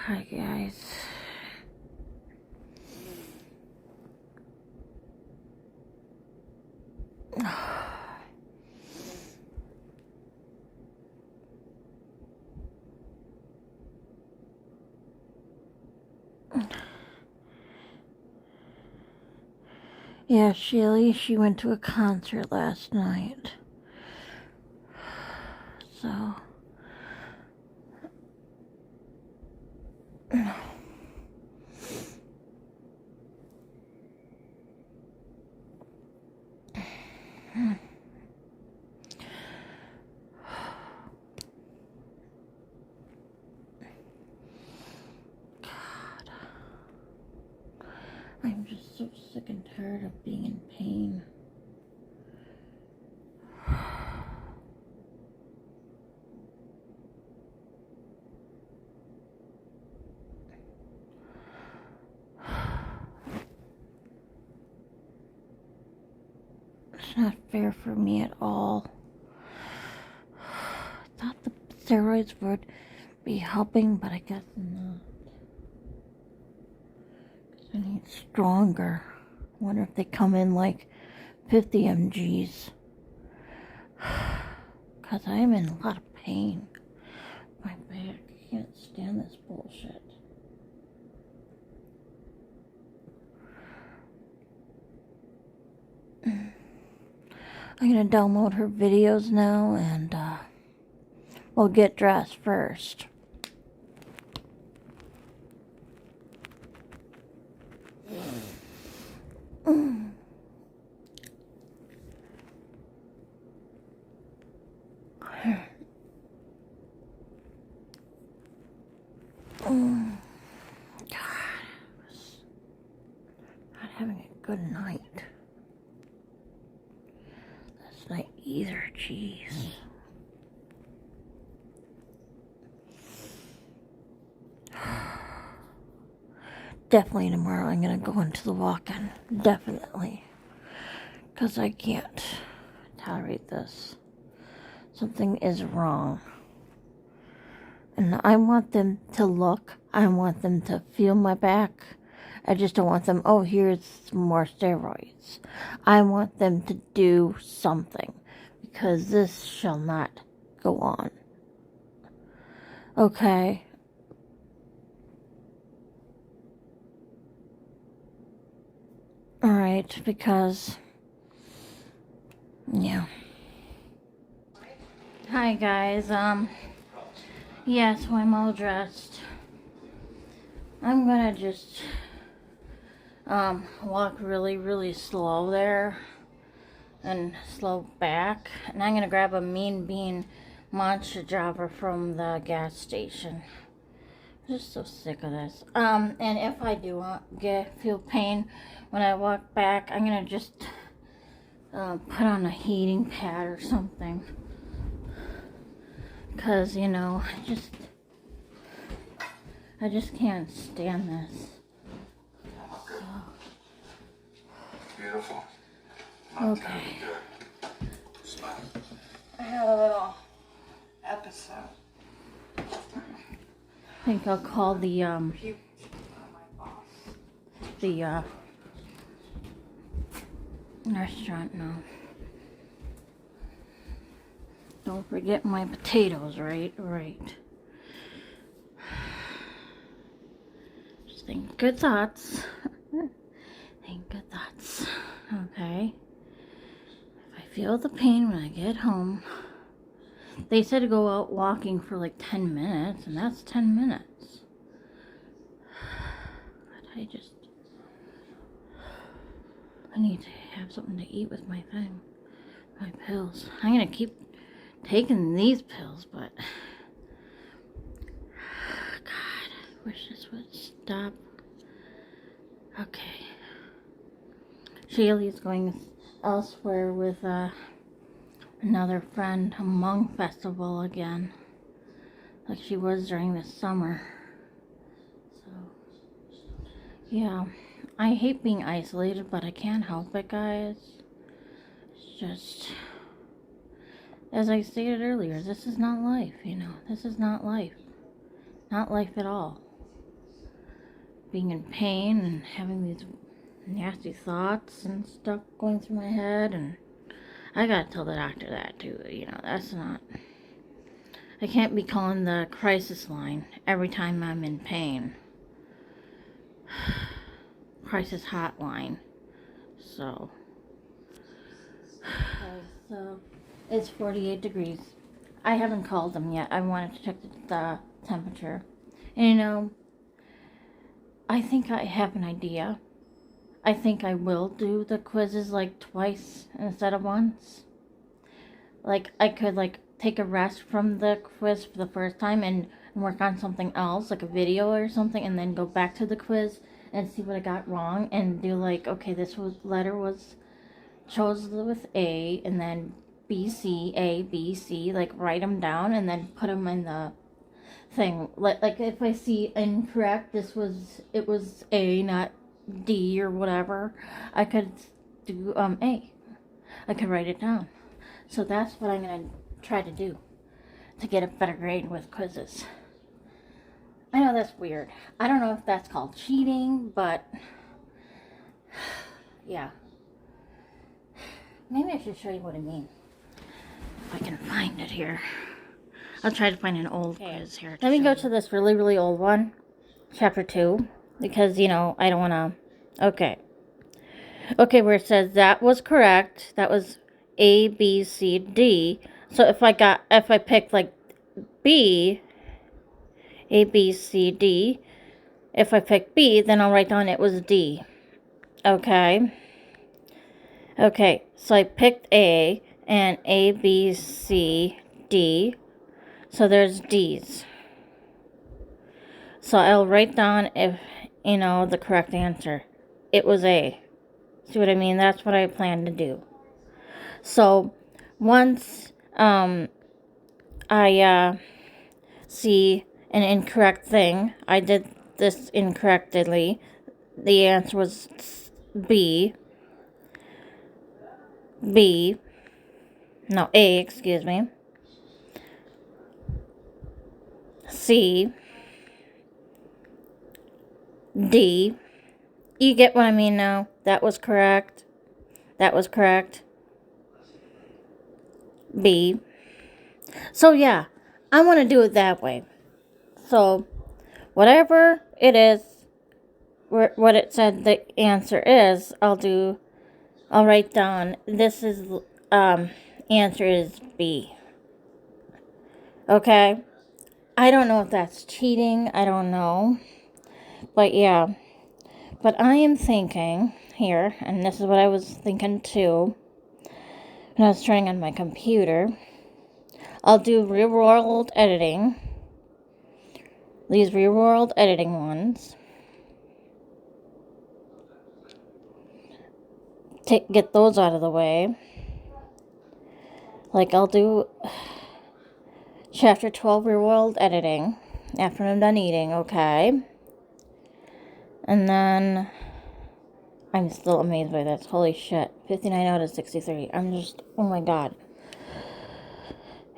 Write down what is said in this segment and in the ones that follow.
Hi guys. Yeah, she went to a concert last night. So I'm just so sick and tired of being in pain. It's not fair for me at all. I thought the steroids would be helping, but I guess not. I need stronger. I wonder if they come in like 50 mgs. Because I'm in a lot of pain. My back, I can't stand this bullshit. I'm gonna download her videos now and we'll get dressed first. God, I was not having a good night last night either, jeez. Definitely tomorrow I'm gonna go into the walk-in. Definitely. Because I can't tolerate this. Something is wrong. And I want them to look. I want them to feel my back. I just don't want them, oh, here's some more steroids. I want them to do something. Because this shall not go on. Okay? Alright, because... yeah. Hi guys, yeah, so I'm all dressed. I'm gonna just walk really slow there and slow back, and I'm gonna grab a Mean Bean Monster Java from the gas station. I'm just so sick of this. And if I do feel pain when I walk back, I'm gonna just put on a heating pad or something, because you know, I just can't stand this. Beautiful. Okay. Smile. I had a little Episode. I think I'll call the restaurant now. Don't forget my potatoes, right? Right. Just think good thoughts. Think good thoughts. Okay. If I feel the pain when I get home, they said to go out walking for like 10 minutes, and that's 10 minutes. But I need to have something to eat with my thing. My pills. I'm gonna keep taking these pills, but God, I wish this would stop. Okay. Shaylee's going elsewhere with another friend, a Hmong festival again, like she was during the summer. So, yeah, I hate being isolated, but I can't help it, guys. It's just, as I stated earlier, this is not life, you know. This is not life. Not life at all. Being in pain and having these nasty thoughts and stuff going through my head, and I gotta tell the doctor that too, you know, that's not... I can't be calling the crisis line every time I'm in pain. Crisis hotline. So... Okay, so it's 48 degrees. I haven't called them yet. I wanted to check the temperature. And you know, I think I have an idea. I think I will do the quizzes like twice instead of once. Like, I could like take a rest from the quiz for the first time and work on something else, like a video or something, and then go back to the quiz and see what I got wrong and do like, okay, this letter was chose with A, and then B, C, A, B, C, like write them down and then put them in the thing. Like if I see incorrect, it was A, not D or whatever, I could do A. I could write it down. So that's what I'm gonna try to do to get a better grade with quizzes. I know that's weird. I don't know if that's called cheating, but yeah. Maybe I should show you what I mean. If I can find it here. I'll try to find an old quiz here. Let me go to this really, really old one. Chapter 2. Because, you know, I don't want to... Okay. Okay, where it says that was correct. That was A, B, C, D. So if I picked like B, A, B, C, D. If I pick B, then I'll write down it was D. Okay. Okay, so I picked A, and A, B, C, D. So there's D's. So I'll write down if, you know, the correct answer. It was A. See what I mean? That's what I plan to do. So once I see an incorrect thing, I did this incorrectly. The answer was B. A, excuse me. C. D. You get what I mean now? That was correct. That was correct. B. So yeah, I want to do it that way. So whatever it is, what it said the answer is, I'll write down, this is, answer is B. Okay? I don't know if that's cheating, I don't know. But yeah. But I am thinking here, and this is what I was thinking too, when I was trying on my computer, I'll do real world editing. These real world editing ones. Get those out of the way. Like I'll do chapter 12 real world editing after I'm done eating, okay? And then I'm still amazed by this. Holy shit. 59 out of 63. I'm just, oh my god.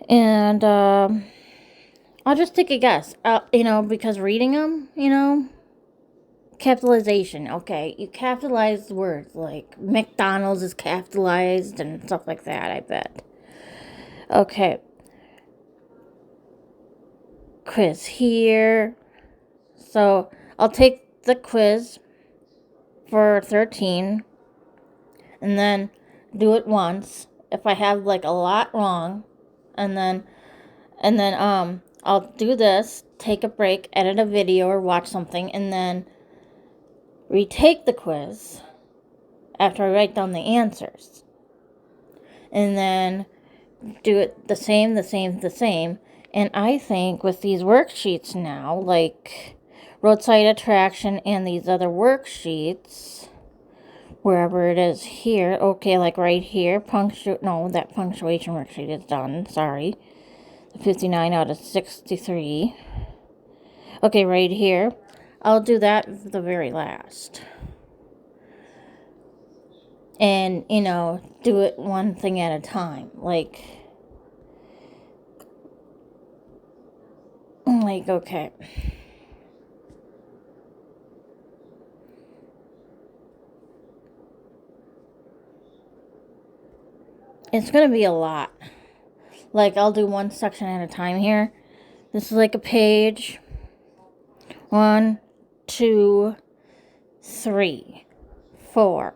And I'll just take a guess. You know, because reading them, you know, capitalization. Okay, you capitalize words like McDonald's is capitalized and stuff like that, I bet. Okay. Quiz here. So I'll take the quiz for 13 and then do it once. If I have like a lot wrong, and then I'll do this, take a break, edit a video or watch something, and then retake the quiz after I write down the answers. And then do it the same. And I think with these worksheets now, like roadside attraction and these other worksheets, wherever it is here, okay, like right here, that punctuation worksheet is done, sorry. 59 out of 63. Okay, right here. I'll do that the very last. And, you know, do it one thing at a time. Like, I'm like, okay. It's gonna be a lot. Like, I'll do one section at a time here. This is like a page. 1, 2, 3, 4.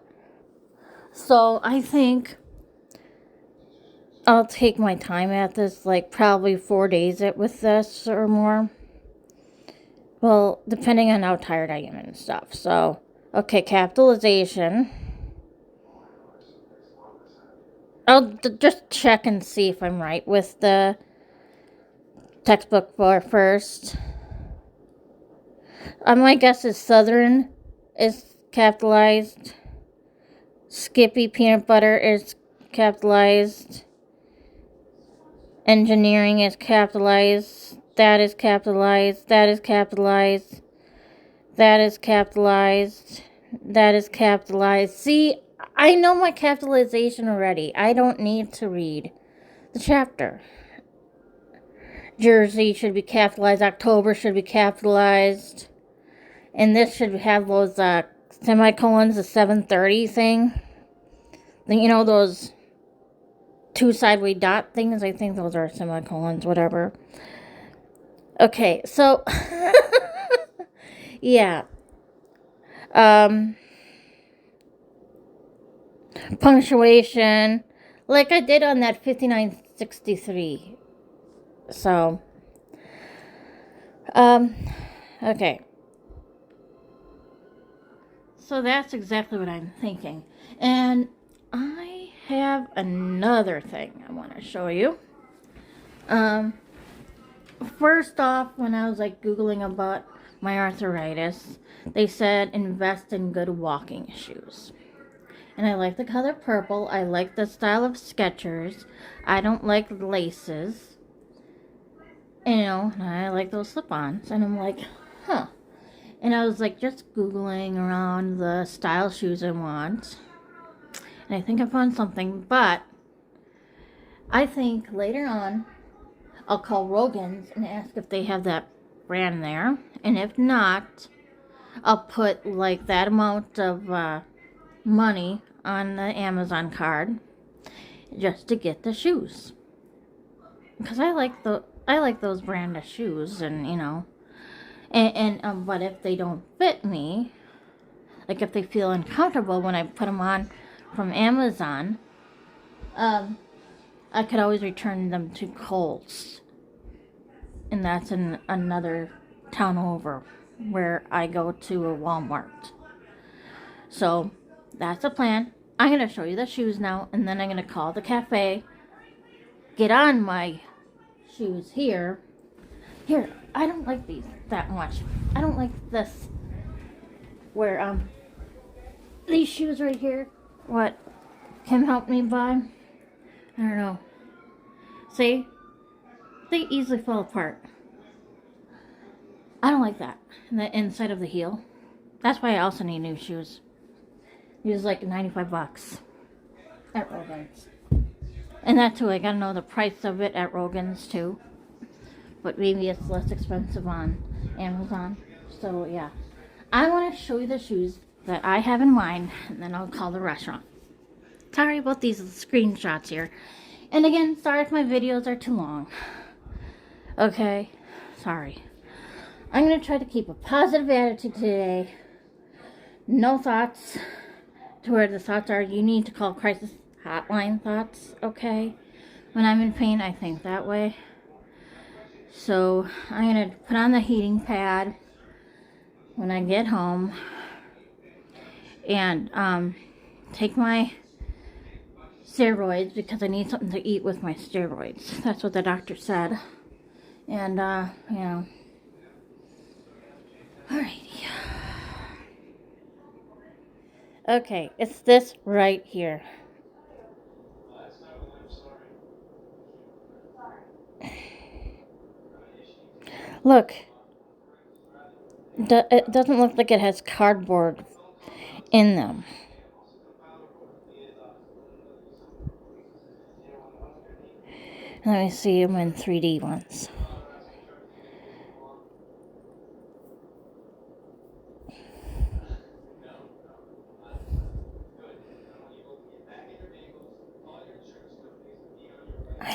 So I think I'll take my time at this, like probably 4 days with this or more. Well, depending on how tired I am and stuff. So, okay, capitalization. I'll just check and see if I'm right with the textbook for first. My guess is Southern is capitalized. Skippy peanut butter is capitalized. Engineering is capitalized. That is capitalized. That is capitalized. That is capitalized. That is capitalized. See, I know my capitalization already. I don't need to read the chapter. Jersey should be capitalized. October should be capitalized. And this should have those semicolons, the 730 thing. You know, those 2 sideways dot things? I think those are semicolons, whatever. Okay, so yeah. Punctuation, like I did on that 5963. So, okay. So that's exactly what I'm thinking. And I have another thing I want to show you. First off, when I was like Googling about my arthritis, they said invest in good walking shoes. And I like the color purple. I like the style of Skechers. I don't like laces. You know, and I like those slip-ons. And I'm like, huh. And I was like just Googling around the style shoes I want. And I think I found something. But I think later on, I'll call Rogan's and ask if they have that brand there. And if not, I'll put like that amount of money on the Amazon card just to get the shoes, because I like those brand of shoes, and you know, and but if they don't fit me, like if they feel uncomfortable when I put them on from Amazon, I could always return them to Kohl's, and that's in another town over where I go to a Walmart. So that's the plan. I'm going to show you the shoes now, and then I'm going to call the cafe, get on my shoes here. Here, I don't like these that much. I don't like this, where, these shoes right here, what Kim helped me buy. I don't know. See? They easily fall apart. I don't like that. And the inside of the heel. That's why I also need new shoes. These like 95 bucks at Rogan's. And that too, I gotta know the price of it at Rogan's too. But maybe it's less expensive on Amazon. So yeah. I want to show you the shoes that I have in mind, and then I'll call the restaurant. Sorry about these screenshots here. And again, sorry if my videos are too long. Okay? Sorry. I'm going to try to keep a positive attitude today. No thoughts to where the thoughts are. You need to call crisis hotline thoughts, okay? When I'm in pain, I think that way. So I'm going to put on the heating pad when I get home, and take my steroids, because I need something to eat with my steroids. That's what the doctor said. And you know, alrighty. Okay, it's this right here. Look, it doesn't look like it has cardboard in them. Let me see them in 3D ones.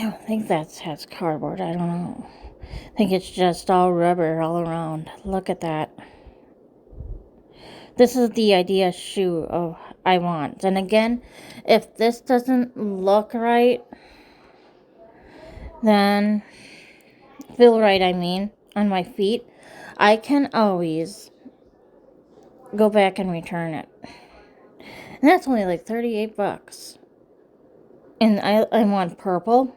I don't think that has cardboard. I don't know. I think it's just all rubber all around. Look at that. This is the idea shoe I want. And again, if this doesn't look right, then feel right, I mean, on my feet, I can always go back and return it. And that's only like 38 bucks. And I want purple.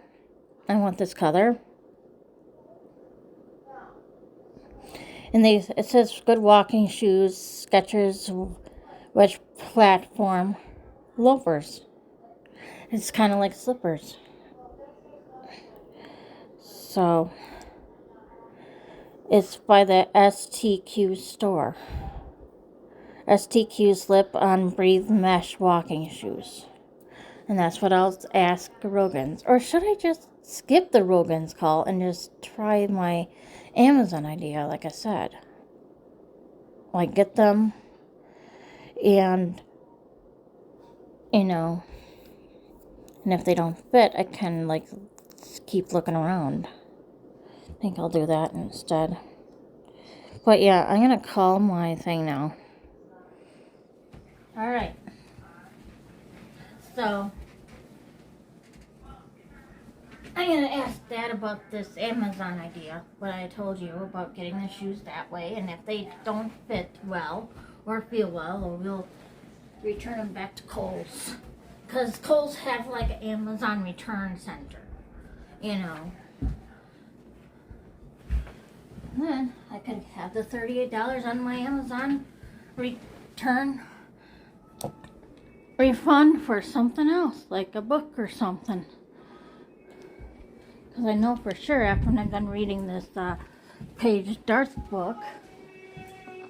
I want this color. And it says good walking shoes, Skechers wedge platform loafers. It's kind of like slippers. So it's by the STQ store. STQ slip-on breathe mesh walking shoes. And that's what I'll ask Rogan's. Or should I just skip the Rogan's call and just try my Amazon idea, like I said? Like, get them and, and if they don't fit, I can, like, keep looking around. I think I'll do that instead. But yeah, I'm going to call my thing now. Alright. So, I'm going to ask Dad about this Amazon idea, what I told you about getting the shoes that way, and if they don't fit well or feel well, we'll return them back to Kohl's. Because Kohl's have like an Amazon return center, And then I could have the $38 on my Amazon return refund for something else, like a book or something. Because I know for sure after I'm done reading this Paige Darth book,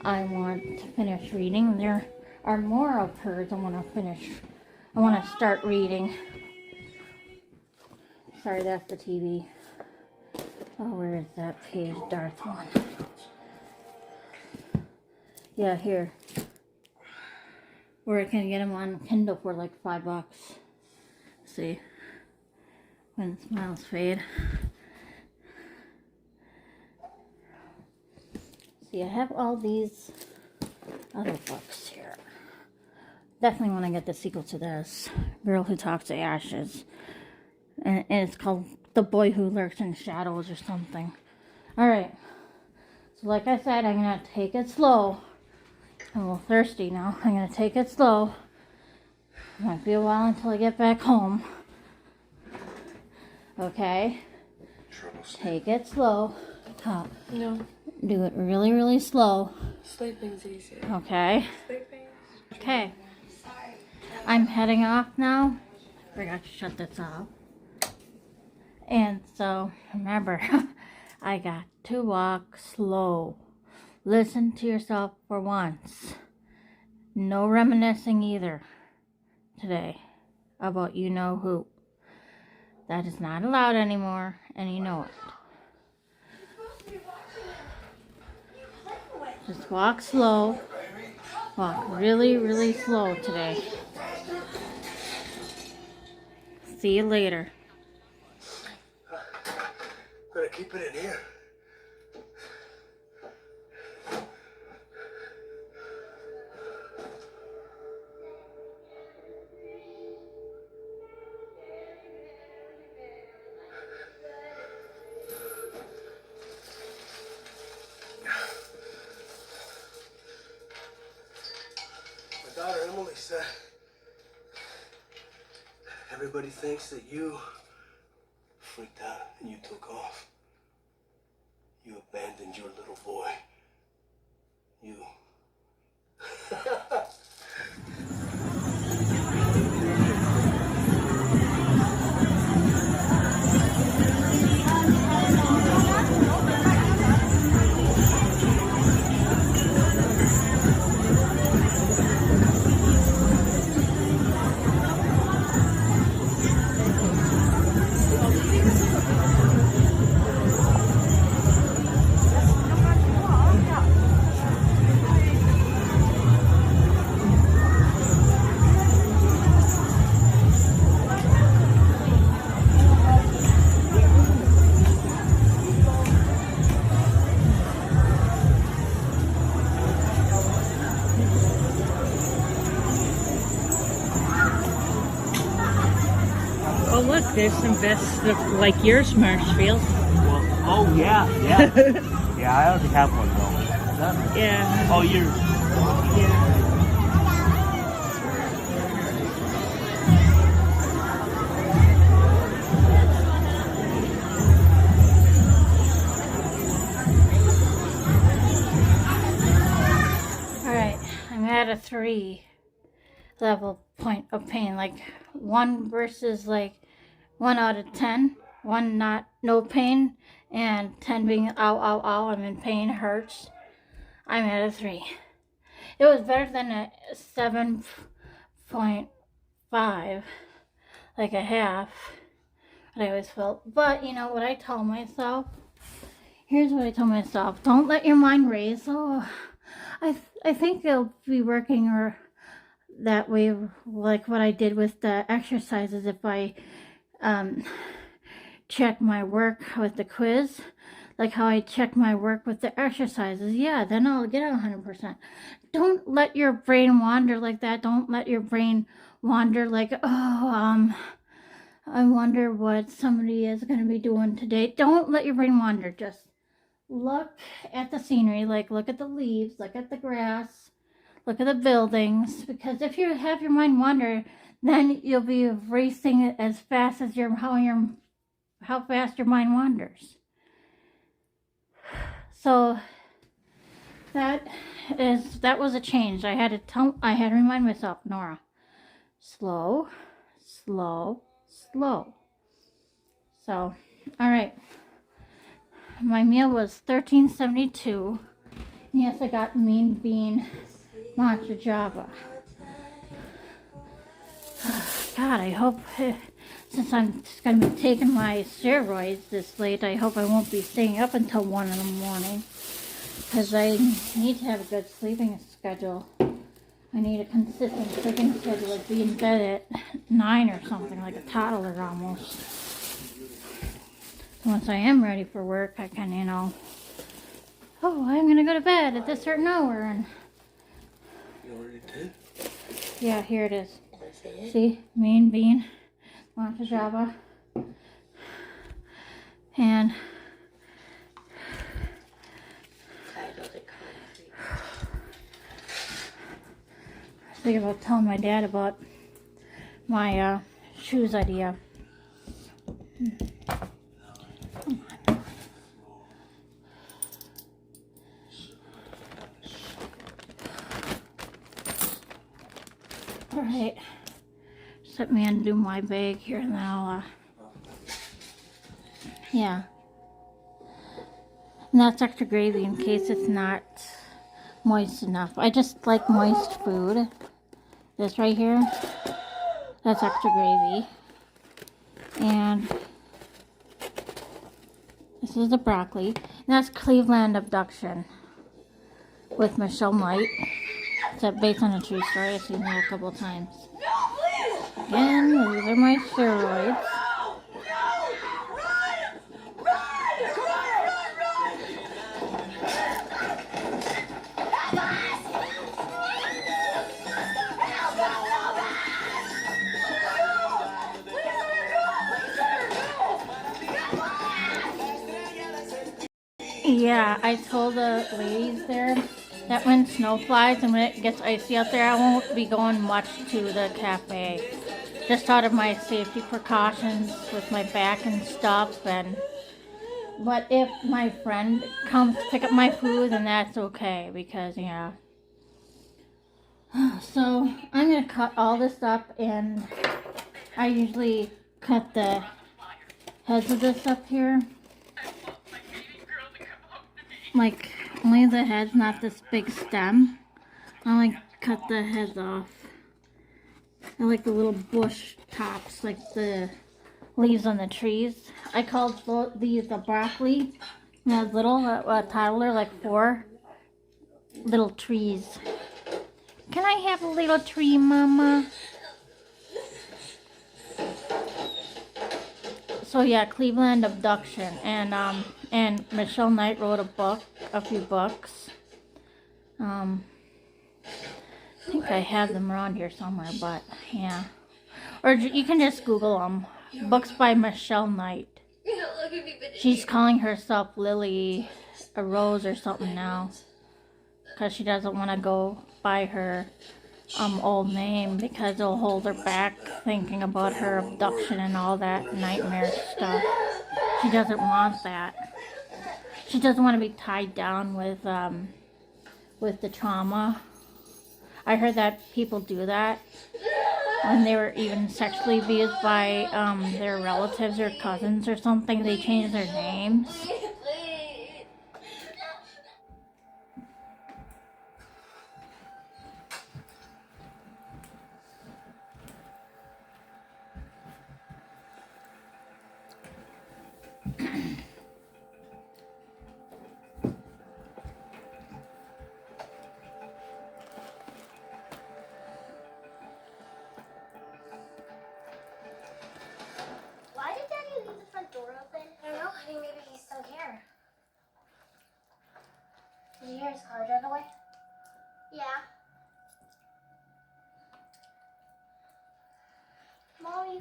I want to finish reading. There are more of hers I want to finish. I want to start reading. Sorry, that's the TV. Oh, where is that Paige Darth one? Yeah, here. Where I can get them on Kindle for like $5. See, when smiles fade. See, I have all these other books here. Definitely want to get the sequel to this, Girl Who Talks to Ashes, and it's called The Boy Who Lurks in Shadows or something. All right. So, like I said, I'm gonna take it slow. I'm a little thirsty now. I'm going to take it slow. It might be a while until I get back home. Okay? Take it slow. No. Do it really, really slow. Sleeping's easy. Okay? Sleeping? Okay. I'm heading off now. I forgot to shut this off. And so, remember, I got to walk slow. Listen to yourself for once. No reminiscing either today about you know who. That is not allowed anymore, and you know it. Just walk slow. Walk really, really slow today. See you later. Better keep it in here. My daughter Emily said everybody thinks that you freaked out and you took off. You abandoned your little boy. You. There's some vests like yours, Marshfield. Well, oh yeah. Yeah, I already have one though. Yeah. Oh, yours. Yeah. Alright, I'm at a 3 level point of pain. Like 1 versus like 1 out of 10. 1 not no pain, and 10 being ow ow ow, I'm in pain, hurts. I'm at a 3. It was better than a 7.5, like a half, that I always felt. But you know what I told myself? Here's what I told myself. Don't let your mind race. Oh, I think it'll be working or that way, like what I did with the exercises. If I check my work with the quiz, like how I check my work with the exercises, yeah, then I'll get 100%. Don't let your brain wander like that. Don't let your brain wander like, oh, I wonder what somebody is going to be doing today. Don't let your brain wander. Just look at the scenery, like look at the leaves, look at the grass, look at the buildings, because if you have your mind wander, then you'll be racing as fast as how fast your mind wanders. So that was a change. I had to remind myself, Nora, slow. So, all right. My meal was $13.72. Yes, I got Mean Bean Matcha Java. God, I hope, since I'm just going to be taking my steroids this late, I hope I won't be staying up until 1 in the morning. Because I need to have a good sleeping schedule. I need a consistent sleeping schedule, like be in bed at 9 or something, like a toddler almost. Once I am ready for work, I can, oh, I'm going to go to bed at this certain hour. And You already did? yeah, here it is. See? Mean Bean Matcha Java. And I was thinking about telling my dad about my shoes idea. Alright, just let me undo my bag here and then I'll, yeah. And that's extra gravy in case it's not moist enough. I just like moist food. This right here, that's extra gravy. And this is the broccoli. And that's Cleveland Abduction with Michelle Knight. It's based on a true story. I've seen it a couple of times. Again, these are my steroids. Yeah, I told the ladies there that when snow flies and when it gets icy out there, I won't be going much to the cafe. Just out of my safety precautions with my back and stuff. But if my friend comes to pick up my food, then that's okay because, yeah. So I'm going to cut all this up, and I usually cut the heads of this up here. Like, only the heads, not this big stem. I like cut the heads off. I like the little bush tops, like the leaves on the trees. I called these the broccoli. When I was little, a toddler, like 4 little trees. Can I have a little tree, Mama? So yeah, Cleveland Abduction, and Michelle Knight wrote a few books. I think I have them around here somewhere, but yeah. Or you can just Google them. books by Michelle Knight. She's calling herself Lily a Rose or something now, because she doesn't want to go by her old name because it'll hold her back thinking about her abduction and all that nightmare stuff. She doesn't want that. She doesn't want to be tied down with the trauma. I heard that people do that when they were even sexually abused by their relatives or cousins or something. They change their names. Why did Daddy leave the front door open? I don't know, honey. Maybe he's still here. Did you hear his car drive away? Yeah. Mommy.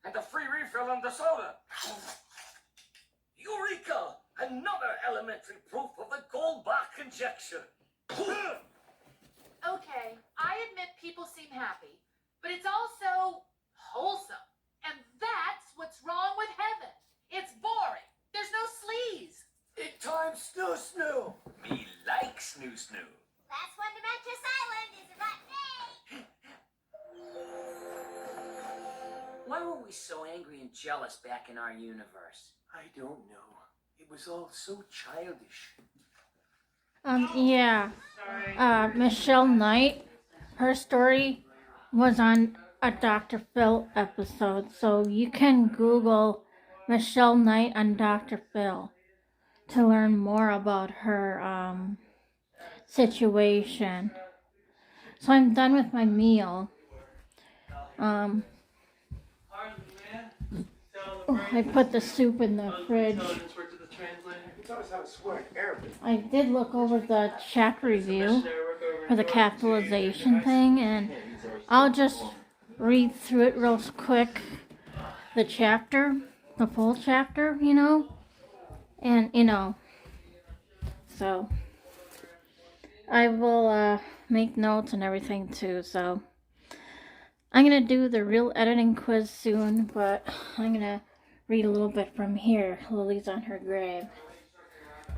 And a free refill on the soda. Eureka! Another elementary proof of the Goldbach conjecture. Okay, I admit people seem happy, but it's also wholesome. And that's what's wrong with heaven. It's boring. There's no sleaze. Big time snoo snoo. Me like snoo snoo. Last one to Mattress Island is about me. Why were we so angry and jealous back in our universe? I don't know. It was all so childish. Yeah. Michelle Knight, her story was on a Dr. Phil episode, so you can Google Michelle Knight on Dr. Phil to learn more about her situation. So I'm done with my meal. I put the soup in the fridge. I did look over the chapter review for the capitalization thing, and I'll just read through it real quick. The chapter, the full chapter, and so I will make notes and everything too. So I'm gonna do the real editing quiz soon, but I'm gonna read a little bit from here. Lily's on her grave.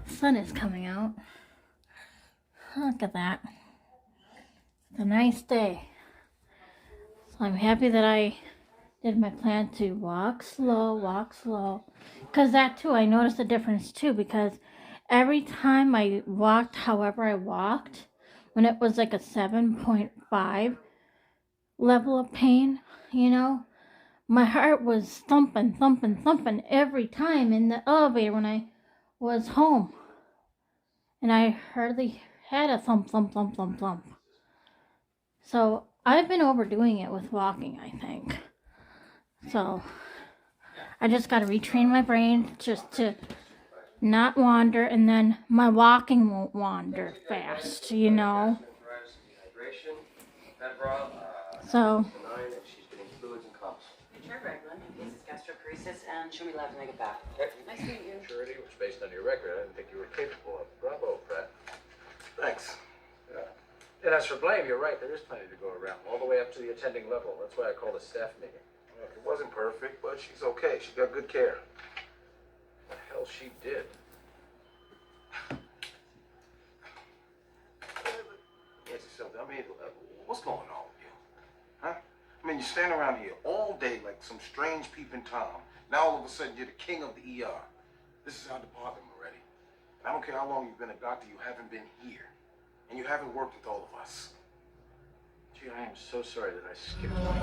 The sun is coming out. Look at that. It's a nice day. So I'm happy that I did my plan to walk slow. Because that too, I noticed a difference too, because every time I walked, however I walked, when it was like a 7.5 level of pain, you know, my heart was thumping, thumping, thumping every time in the elevator when I was home. And I hardly had a thump, thump, thump, thump, thump. So I've been overdoing it with walking, I think. So I just got to retrain my brain just to not wander, and then my walking won't wander fast, you know. So Richard Ragland, who cases gastroparesis, and show me lab to make it back. Nice to meet you. Surety, which based on your record, I didn't think you were capable of. Bravo, Pratt. Thanks. Yeah. And as for blame, you're right. There is plenty to go around, all the way up to the attending level. That's why I called a staff meeting. Look, it wasn't perfect, but she's okay. She got good care. The hell she did. Yes, something. I mean, what's going on with you? Huh? I mean, you stand around here all day like some strange peeping Tom. Now all of a sudden you're the king of the ER. This is our department already. And I don't care how long you've been a doctor, you haven't been here. And you haven't worked with all of us. Gee, I am so sorry that I skipped one.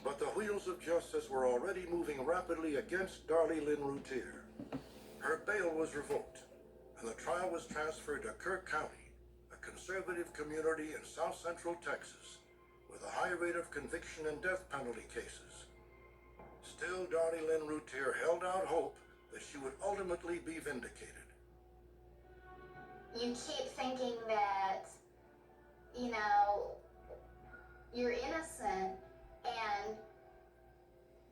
But the wheels of justice were already moving rapidly against Darlie Lynn Routier. Her bail was revoked, and the trial was transferred to Kirk County, a conservative community in south central Texas, with a high rate of conviction and death penalty cases. Still, Darlie Lynn Routier held out hope that she would ultimately be vindicated. You keep thinking that, you know, you're innocent, and,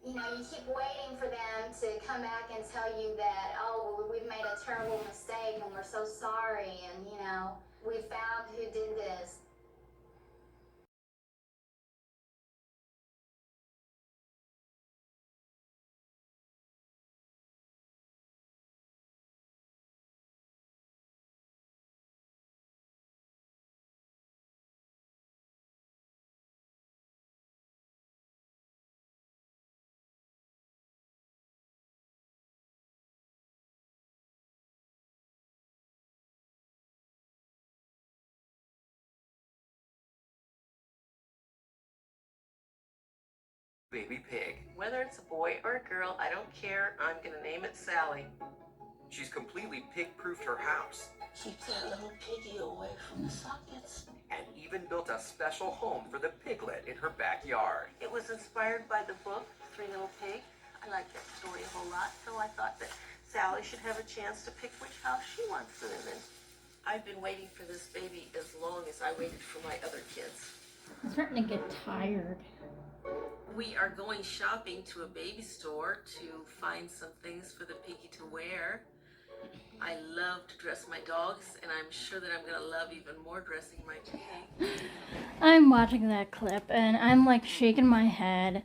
you know, you keep waiting for them to come back and tell you that, oh, well, we've made a terrible mistake and we're so sorry, and, you know, we found who did this. Baby pig. Whether it's a boy or a girl, I don't care. I'm gonna name it Sally. She's completely pig-proofed her house. Keep that little piggy away from the sockets. And even built a special home for the piglet in her backyard. It was inspired by the book, Three Little Pigs. I like that story a whole lot, so I thought that Sally should have a chance to pick which house she wants to live in. I've been waiting for this baby as long as I waited for my other kids. I'm starting to get tired. We are going shopping to a baby store to find some things for the piggy to wear. I love to dress my dogs, and I'm sure that I'm going to love even more dressing my pig. I'm watching that clip, and I'm like shaking my head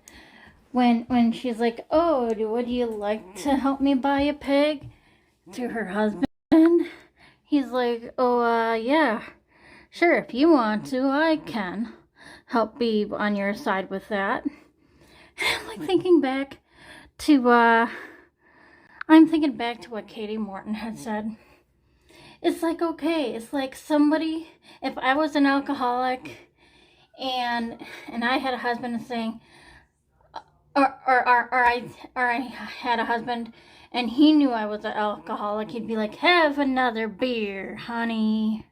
when she's like, oh, would you like to help me buy a pig? To her husband. He's like, oh, yeah, sure, if you want to, I can help be on your side with that. I'm like thinking back to I'm thinking back to what Katie Morton had said. It's like, okay, it's like somebody, if I was an alcoholic and I had a husband saying, or I had a husband and he knew I was an alcoholic, he'd be like, have another beer, honey.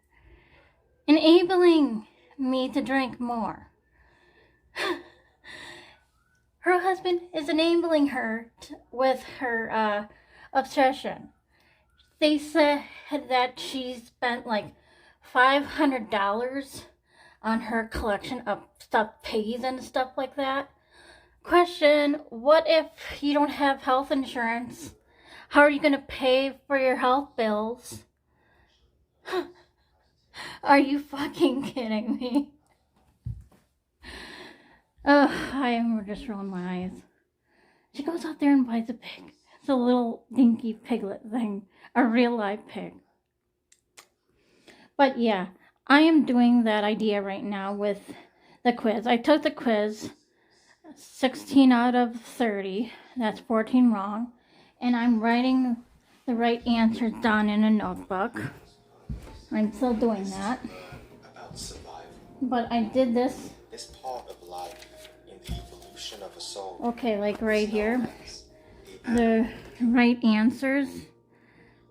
Enabling me to drink more. Her husband is enabling her with her obsession. They said that she spent like $500 on her collection of stuffed piggies and stuff like that. Question, what if you don't have health insurance? How are you going to pay for your health bills? Are you fucking kidding me? Oh, I am just rolling my eyes. She goes out there and buys a pig. It's a little dinky piglet thing. A real live pig. But yeah, I am doing that idea right now with the quiz. I took the quiz, 16 out of 30. That's 14 wrong. And I'm writing the right answers down in a notebook. I'm still doing that. About survival. But I did this. This part of life in the evolution of a soul. Okay, like right here. The right answers.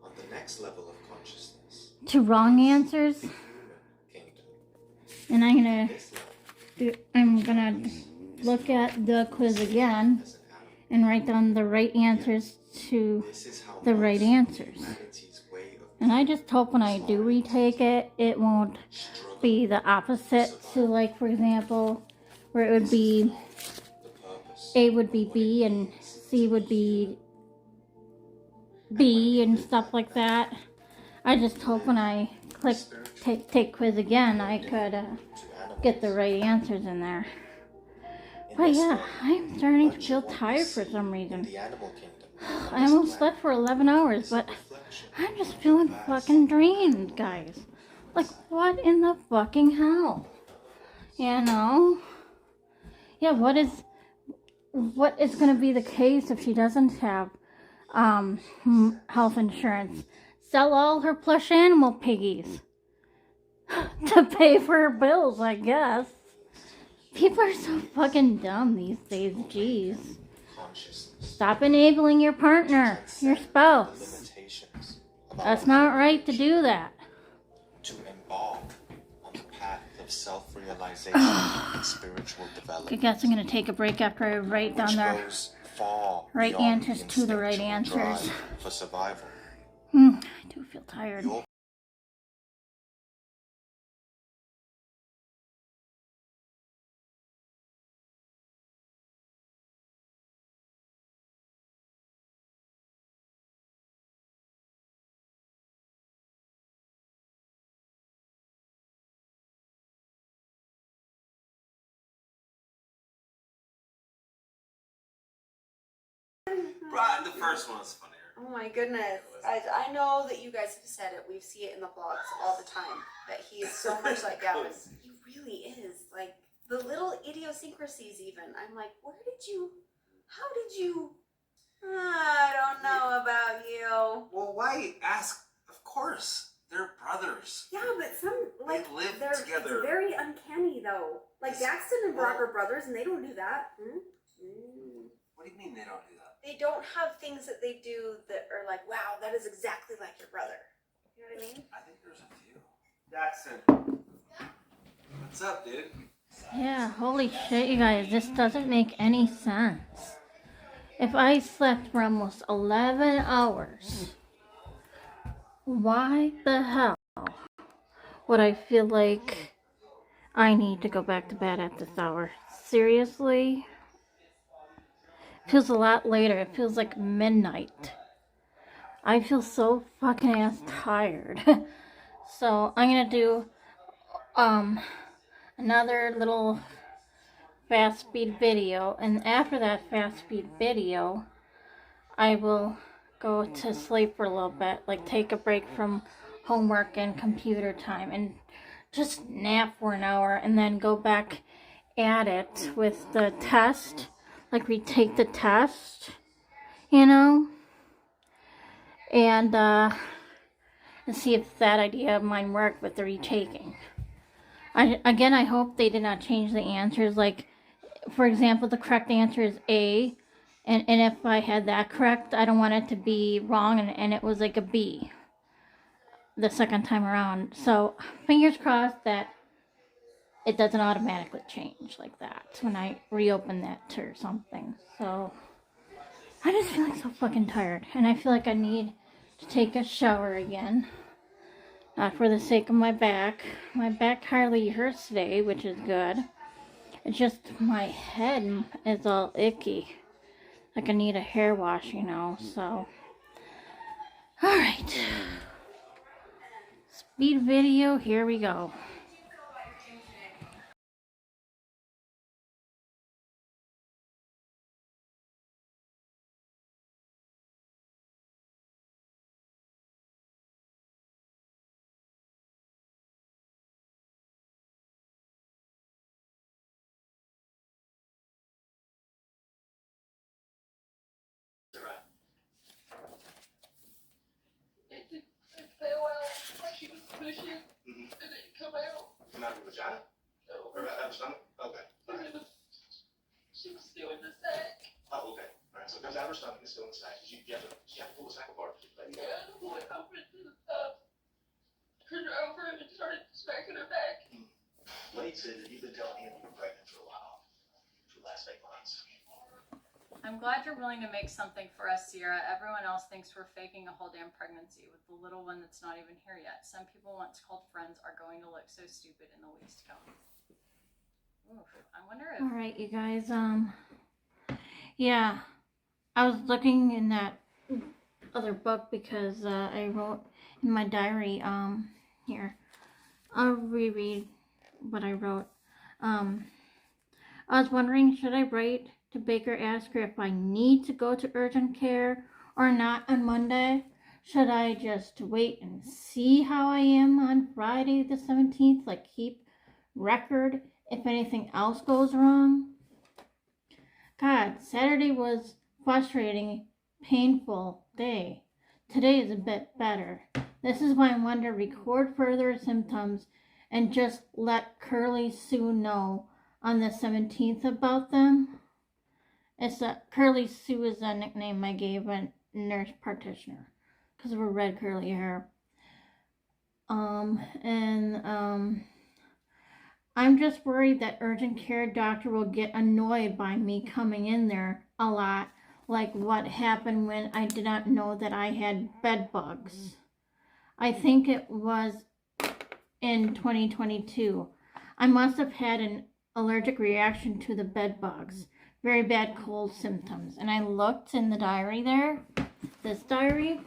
On the next level of consciousness. To wrong answers. And I'm gonna look at the quiz again and write down the right answers to the right answers. And I just hope when I do retake it, it won't be the opposite. So like, for example, where it would be A would be B and C would be B and stuff like that. I just hope when I click take quiz again, I could get the right answers in there. But yeah, I'm starting to feel tired for some reason. I almost slept for 11 hours, but I'm just feeling fucking drained, guys. Like, what in the fucking hell? You know? Yeah, what is going to be the case if she doesn't have health insurance? Sell all her plush animal piggies to pay for her bills, I guess. People are so fucking dumb these days, jeez. Stop enabling your partner, your spouse. That's not right to do that. To embark on the path of self-realization and spiritual development. I guess I'm going to take a break after I write down their right answers to the right answers. For survival. I do feel tired. Right, the first one was funnier. Oh my goodness. Guys, I know that you guys have said it. We see it in the vlogs all the time. That he is so much like Gavin. He really is. Like, the little idiosyncrasies even. I'm like, how did you? I don't know about you. Well, why ask? Of course, they're brothers. Yeah, but some, like, they live they're together. It's very uncanny, though. Like, Daxton and Brock are brothers, and they don't do that. What do you mean they don't do that? They don't have things that they do that are like, wow, that is exactly like your brother. You know what I mean? I think there's a few. Daxton. What's up, dude? Yeah, holy shit, you guys. This doesn't make any sense. If I slept for almost 11 hours, why the hell would I feel like I need to go back to bed at this hour? Seriously? Feels a lot later. It feels like midnight. I feel so fucking ass tired. So I'm gonna do another little fast speed video, and after that fast speed video I will go to sleep for a little bit, like take a break from homework and computer time and just nap for an hour, and then go back at it with the test. Like, retake the test, you know? and see if that idea of mine worked with the retaking. I hope they did not change the answers. Like, for example, the correct answer is A, and if I had that correct, I don't want it to be wrong, and it was like a B the second time around. So, fingers crossed that it doesn't automatically change like that when I reopen that or something. So, I just feel like so fucking tired, and I feel like I need to take a shower again. Not for the sake of my back. My back hardly hurts today, which is good. It's just my head is all icky. Like I need a hair wash, you know, so. Alright. Speed video, here we go. It fell out like she was pushing, and it come out. Come out of your vagina? No. Or out of the stomach? Okay. And it was, she was still in the sack. Oh, okay. All right. So it comes out of her stomach. It's still in the sack. You have to pull the sack apart. Yeah, I went over to the turned her over and started smacking her back. Wade said that you've been telling him you were pregnant for a while. For the last 8 months. I'm glad you're willing to make something for us, Sierra. Everyone else thinks we're faking a whole damn pregnancy with the little one that's not even here yet. Some people once called friends are going to look so stupid in the weeks to come. Oof, I wonder if... Alright, you guys, yeah, I was looking in that other book because, I wrote in my diary, here, I'll reread what I wrote. I was wondering, should I write to Baker, ask her if I need to go to urgent care or not on Monday? Should I just wait and see how I am on Friday the 17th? Like, keep record if anything else goes wrong? God, Saturday was frustrating, painful day. Today is a bit better. This is why I want to record further symptoms and just let Curly Sue know on the 17th about them. It's Curly Sue is a nickname I gave a nurse practitioner because of her red curly hair. I'm just worried that urgent care doctor will get annoyed by me coming in there a lot, like what happened when I did not know that I had bed bugs. I think it was in 2022. I must have had an allergic reaction to the bed bugs. Very bad cold symptoms. And I looked in the diary there, this diary,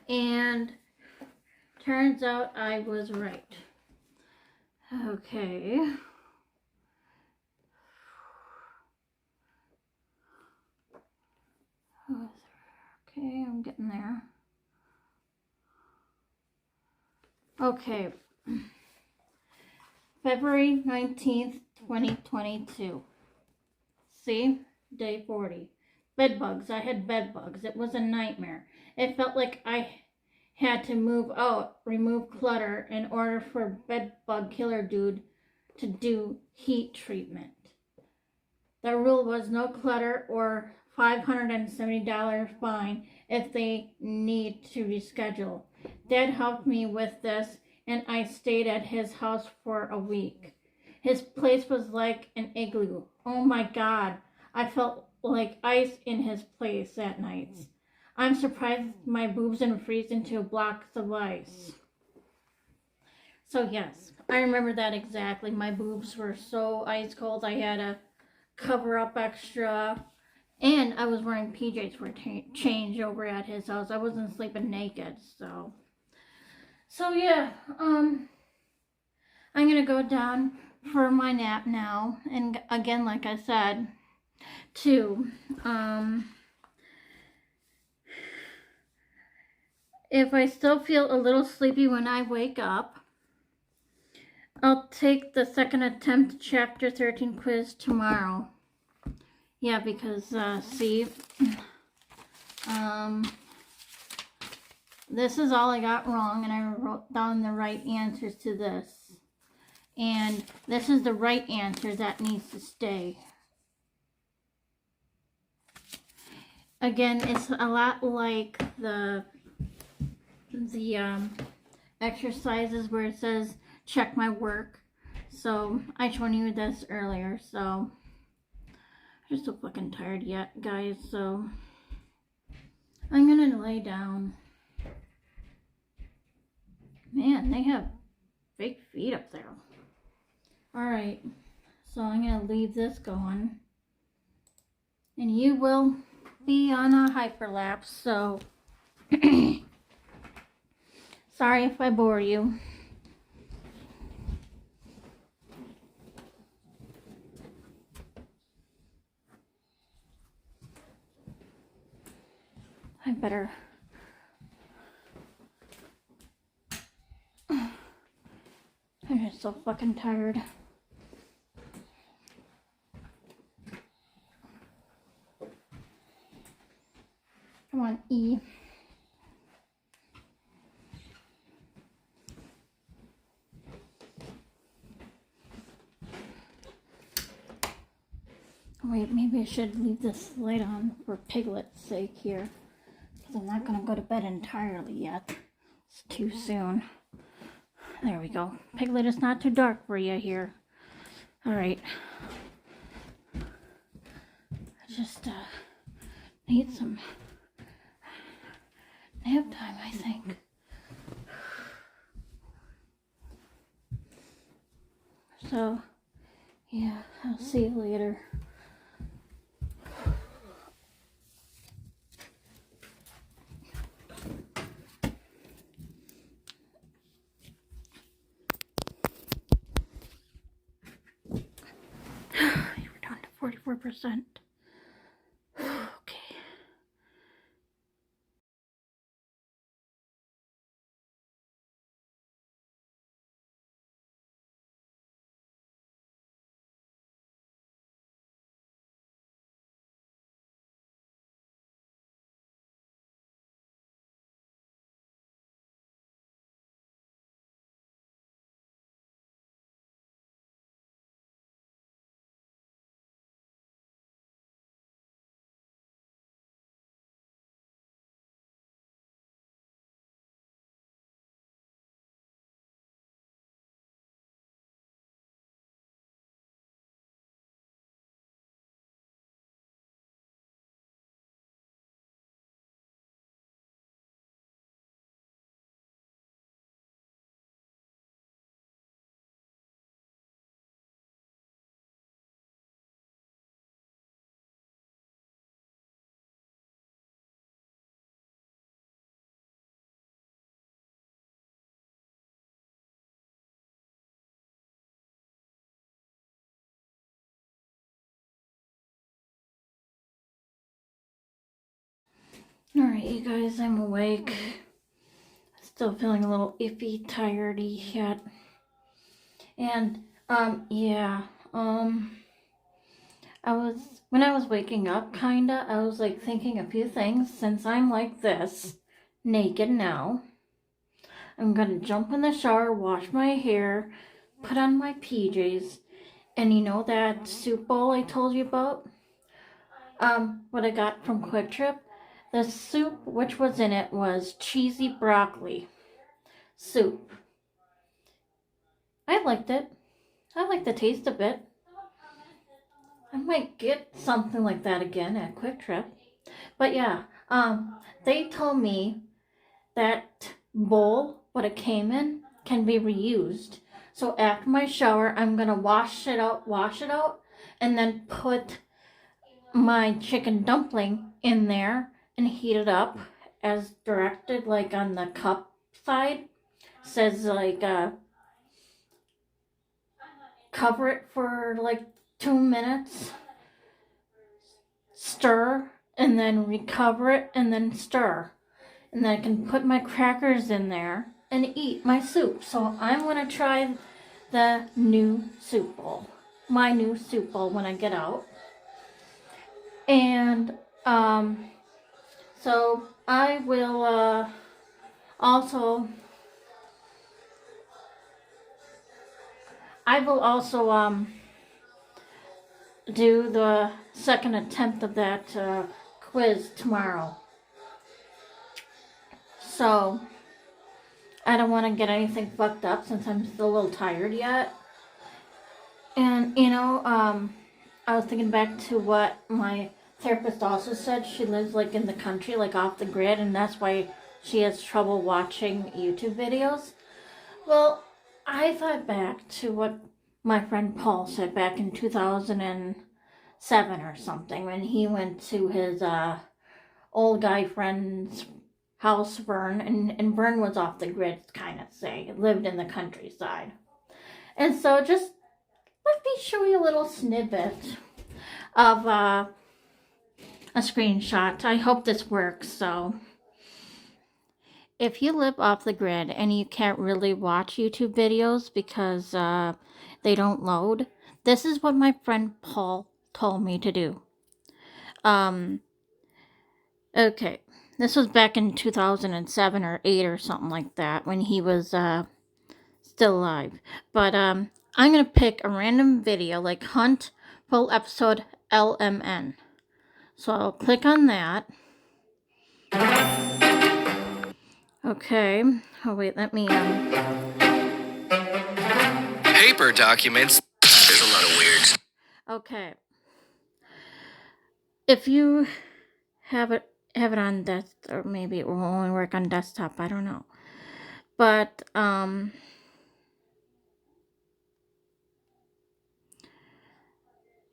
and turns out I was right. Okay. Okay, I'm getting there. Okay. February 19th, 2022. See? Day 40. Bed bugs. I had bed bugs. It was a nightmare. It felt like I had to remove clutter in order for bed bug killer dude to do heat treatment. The rule was no clutter or $570 fine if they need to reschedule. Dad helped me with this, and I stayed at his house for a week. His place was like an igloo. Oh my God, I felt like ice in his place at nights. I'm surprised my boobs didn't freeze into blocks of ice. So yes, I remember that exactly. My boobs were so ice cold I had to cover up extra. And I was wearing PJs for a change over at his house. I wasn't sleeping naked, so yeah, I'm gonna go down for my nap now. And again, like I said, if I still feel a little sleepy when I wake up, I'll take the second attempt chapter 13 quiz tomorrow. Yeah, because, see, This is all I got wrong, and I wrote down the right answers to this. And this is the right answer that needs to stay. Again, it's a lot like the exercises where it says check my work. So I showed you this earlier, so I'm just so fucking tired yet, guys, so I'm gonna lay down. Man, they have fake feet up there. Alright, so I'm gonna leave this going. And you will be on a hyperlapse, so sorry if I bore you. I better. I'm just so fucking tired. Come on, E. Wait, maybe I should leave this light on for Piglet's sake here. Because I'm not going to go to bed entirely yet. It's too soon. There we go. Piglet, it's not too dark for you here. Alright. I just need some nap time, I think. So, yeah, I'll see you later. You were down to 44%. Okay. Alright, you guys, I'm awake. Still feeling a little iffy, tiredy yet. And, yeah, when I was waking up, kinda, I was, like, thinking a few things. Since I'm like this, naked now, I'm gonna jump in the shower, wash my hair, put on my PJs, and you know that soup bowl I told you about? What I got from Quick Trip? The soup, which was in it, was cheesy broccoli soup. I liked it. I like the taste of it. I might get something like that again at Quick Trip. But yeah, they told me that bowl, what it came in, can be reused. So after my shower, I'm gonna wash it out, and then put my chicken dumpling in there and heat it up as directed, like on the cup side. Says like cover it for like 2 minutes, stir, and then recover it, and then stir. And then I can put my crackers in there and eat my soup. So I'm gonna try the new soup bowl. My new soup bowl when I get out. And So I will also do the second attempt of that quiz tomorrow. So I don't want to get anything fucked up since I'm still a little tired yet. And I was thinking back to what my therapist also said. She lives like in the country, like off the grid, and that's why she has trouble watching YouTube videos. Well, I thought back to what my friend Paul said back in 2007 or something when he went to his old guy friend's house, Vern, and Vern was off the grid, kind of say, lived in the countryside. And so just let me show you a little snippet of a screenshot. I hope this works. So if you live off the grid and you can't really watch YouTube videos because they don't load, this is what my friend Paul told me to do. Okay, this was back in 2007 or 8 or something like that when he was still alive. But I'm going to pick a random video like Hunt full episode LMN. So I'll click on that. Okay. Oh, wait, let me... Paper documents. There's a lot of weirds. Okay. If you have it on desktop, or maybe it will only work on desktop, I don't know. But,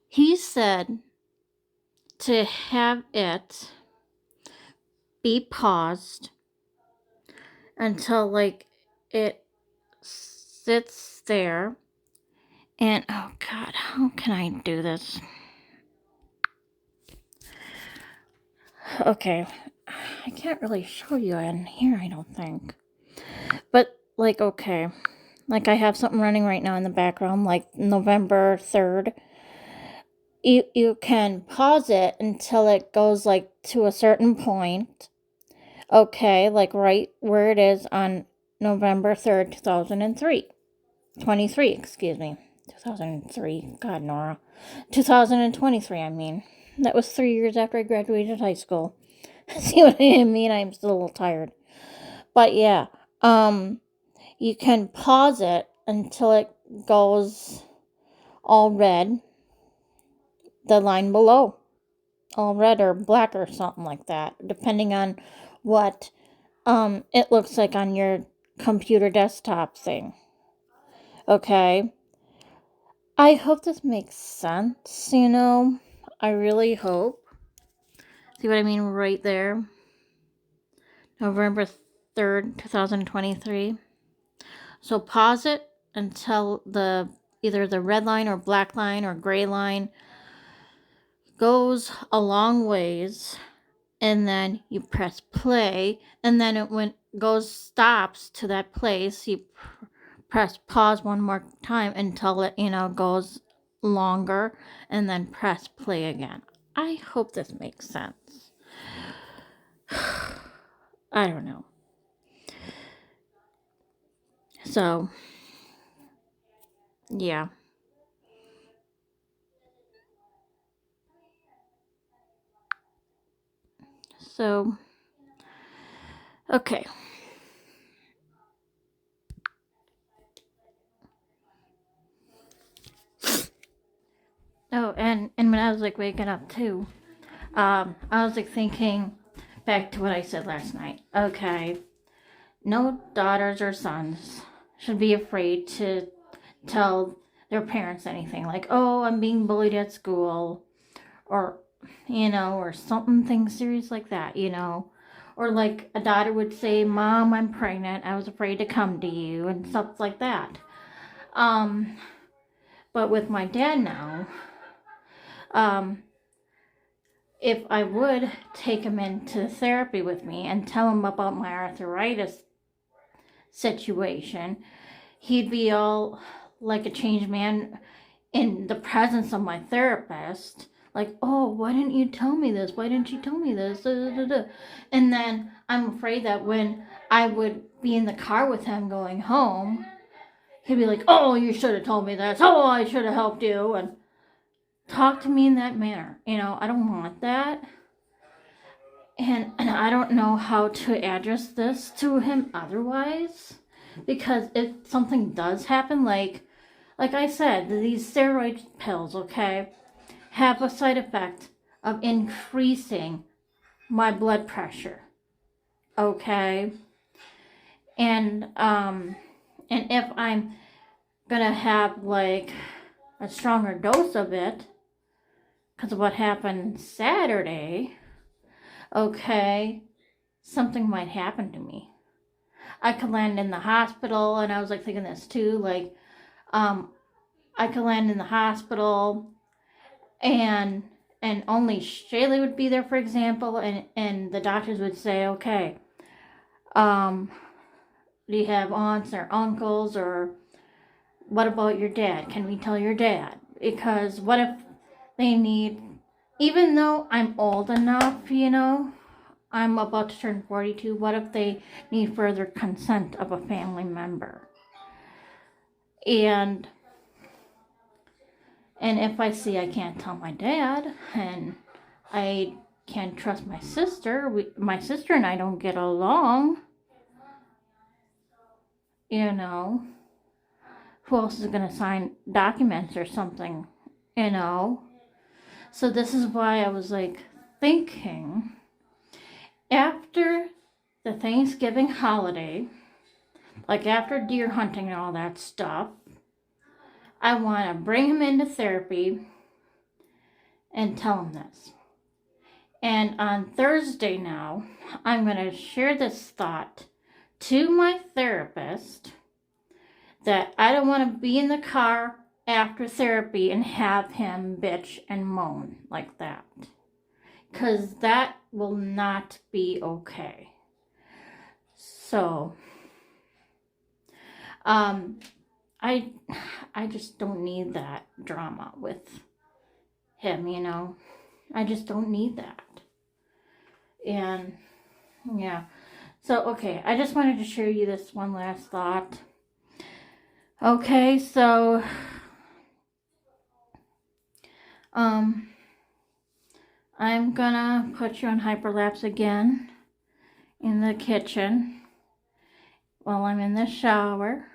he said to have it be paused until like it sits there, and oh god, how can I do this? Okay, I can't really show you in here, I don't think, but like, okay, like I have something running right now in the background, like November 3rd. You can pause it until it goes like to a certain point. Okay, like right where it is on November 3rd, 2003. 2003, God, Nora. 2023, I mean. That was 3 years after I graduated high school. See what I mean? I'm still a little tired. But yeah, you can pause it until it goes all red. The line below. All red or black or something like that. Depending on what it looks like on your computer desktop thing. Okay. I hope this makes sense, you know. I really hope. See what I mean right there? November 3rd, 2023. So pause it until either the red line or black line or gray line goes a long ways, and then you press play, and then when it stops to that place, you press pause one more time until it, goes longer, and then press play again. I hope this makes sense. I don't know. So, yeah. So, okay. Oh, and when I was like waking up too, I was like thinking back to what I said last night. Okay, no daughters or sons should be afraid to tell their parents anything like, oh, I'm being bullied at school, or or something serious like that, or like a daughter would say, Mom, I'm pregnant, I was afraid to come to you, and stuff like that. But with my dad now, if I would take him into therapy with me and tell him about my arthritis situation, he'd be all like a changed man in the presence of my therapist. like, oh, why didn't you tell me this? Why didn't you tell me this? Da, da, da, da. And then I'm afraid that when I would be in the car with him going home, he'd be like, oh, you should have told me this. Oh, I should have helped you. And talk to me in that manner. You know, I don't want that. And I don't know how to address this to him otherwise. Because if something does happen, like I said, these steroid pills, okay, have a side effect of increasing my blood pressure. Okay? And if I'm gonna have like a stronger dose of it, because of what happened Saturday, okay, something might happen to me. I could land in the hospital, and I was like thinking this too, like, I could land in the hospital, and only Shaylee would be there, for example, and the doctors would say, okay, do you have aunts or uncles, or what about your dad? Can we tell your dad? Because what if they need, even though I'm old enough, you know, I'm about to turn 42, what if they need further consent of a family member? And if I see I can't tell my dad, and I can't trust my sister, my sister and I don't get along, you know, who else is going to sign documents or something, you know? So this is why I was like thinking, after the Thanksgiving holiday, like after deer hunting and all that stuff, I want to bring him into therapy and tell him this. And on Thursday now, I'm going to share this thought to my therapist that I don't want to be in the car after therapy and have him bitch and moan like that. Because that will not be okay. So, I just don't need that drama with him, you know. I just don't need that. And, yeah. So, okay, I just wanted to share you this one last thought. Okay, so, I'm gonna put you on hyperlapse again in the kitchen while I'm in the shower.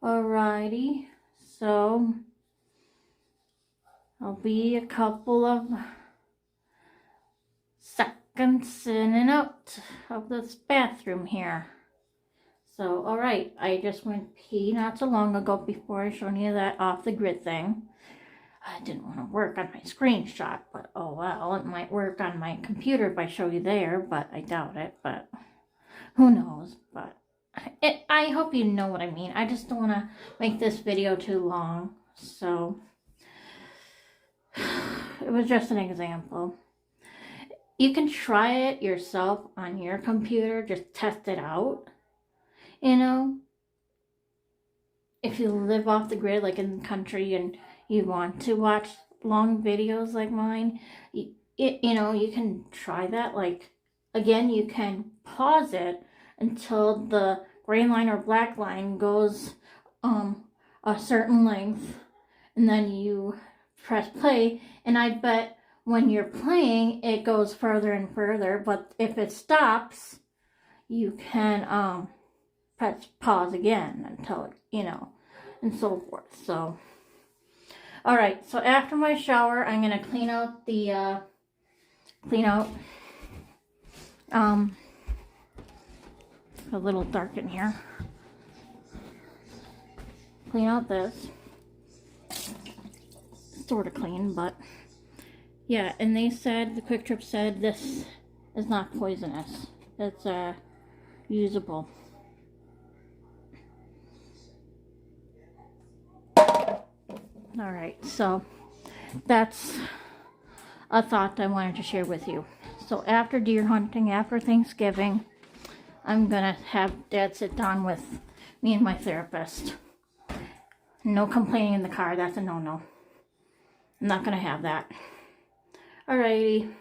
Alrighty, so I'll be a couple of seconds in and out of this bathroom here. So, alright, I just went pee not so long ago before I showed you that off the grid thing. I didn't want to work on my screenshot, but oh well, it might work on my computer if I show you there, but I doubt it, but who knows, but I hope you know what I mean. I just don't want to make this video too long, so it was just an example. You can try it yourself on your computer, just test it out, you know, if you live off the grid, like in the country, and you want to watch long videos like mine, you know, you can try that. Like, again, you can pause it until the gray line or black line goes a certain length, and then you press play, and I bet when you're playing it goes further and further, but if it stops you can press pause again until, you know, and so forth. So alright, so after my shower, I'm going to clean out the, a little dark in here. Clean out this. Sort of clean, but yeah, and they said, the Quick Trip said this is not poisonous. It's, usable. Alright, so that's a thought I wanted to share with you. So after deer hunting, after Thanksgiving, I'm gonna have Dad sit down with me and my therapist. No complaining in the car, that's a no-no. I'm not gonna have that. Alrighty.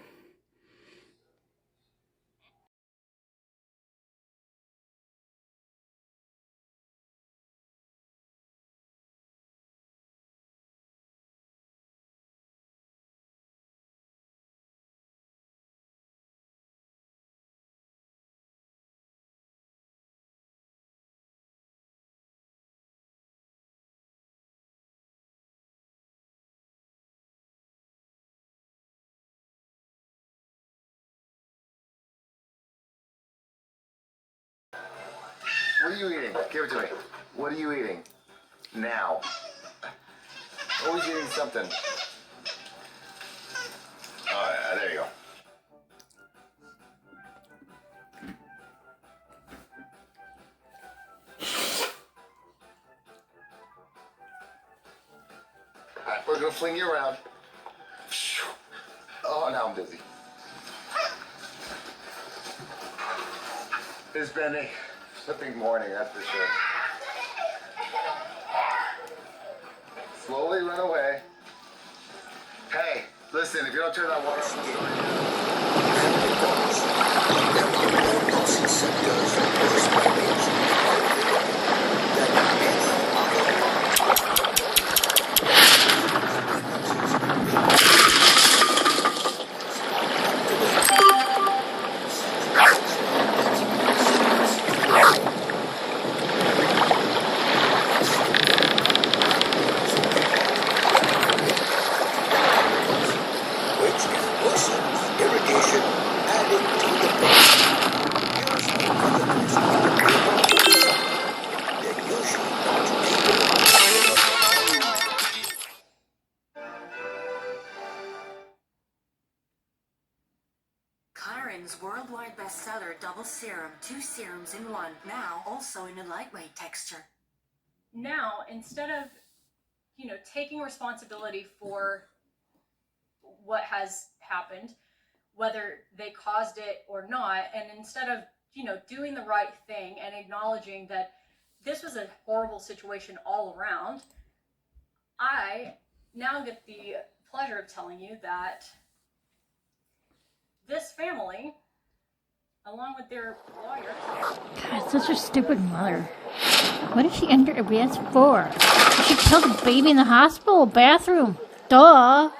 What are you eating? Give it to me. What are you eating? Now. Always eating something. Oh, yeah, there you go. Alright, we're gonna fling you around. Oh, now I'm dizzy. It's been a flipping morning, that's for sure. Slowly run away. Hey, listen, if you don't turn that water Kyron's worldwide bestseller Double Serum, 2 serums in 1, now also in a lightweight texture. Now, instead of, taking responsibility for what has happened, whether they caused it or not, and instead of, doing the right thing and acknowledging that this was a horrible situation all around, I now get the pleasure of telling you that this family, along with their lawyer... God, such a stupid mother. What did she enter arrest for? She killed a baby in the hospital bathroom. Duh.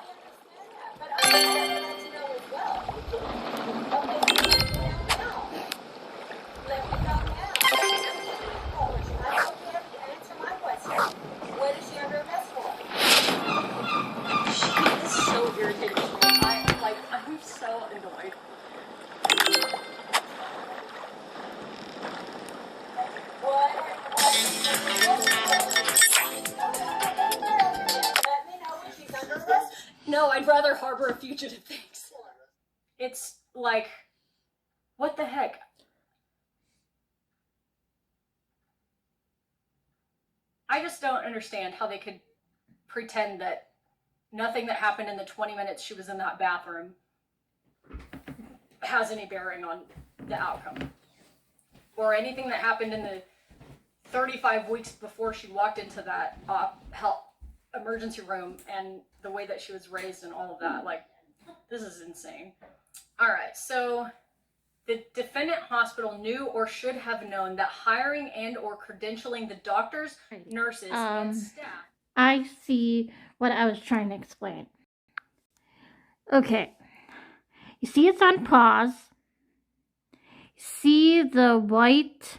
I'm so annoyed. No, I'd rather harbor a fugitive, thanks. It's like, what the heck? I just don't understand how they could pretend that nothing that happened in the 20 minutes she was in that bathroom has any bearing on the outcome. Or anything that happened in the 35 weeks before she walked into that health emergency room and the way that she was raised and all of that. Like, this is insane. All right, so the defendant hospital knew or should have known that hiring and or credentialing the doctors, nurses, and staff. I see what I was trying to explain. Okay. You see it's on pause. See the white...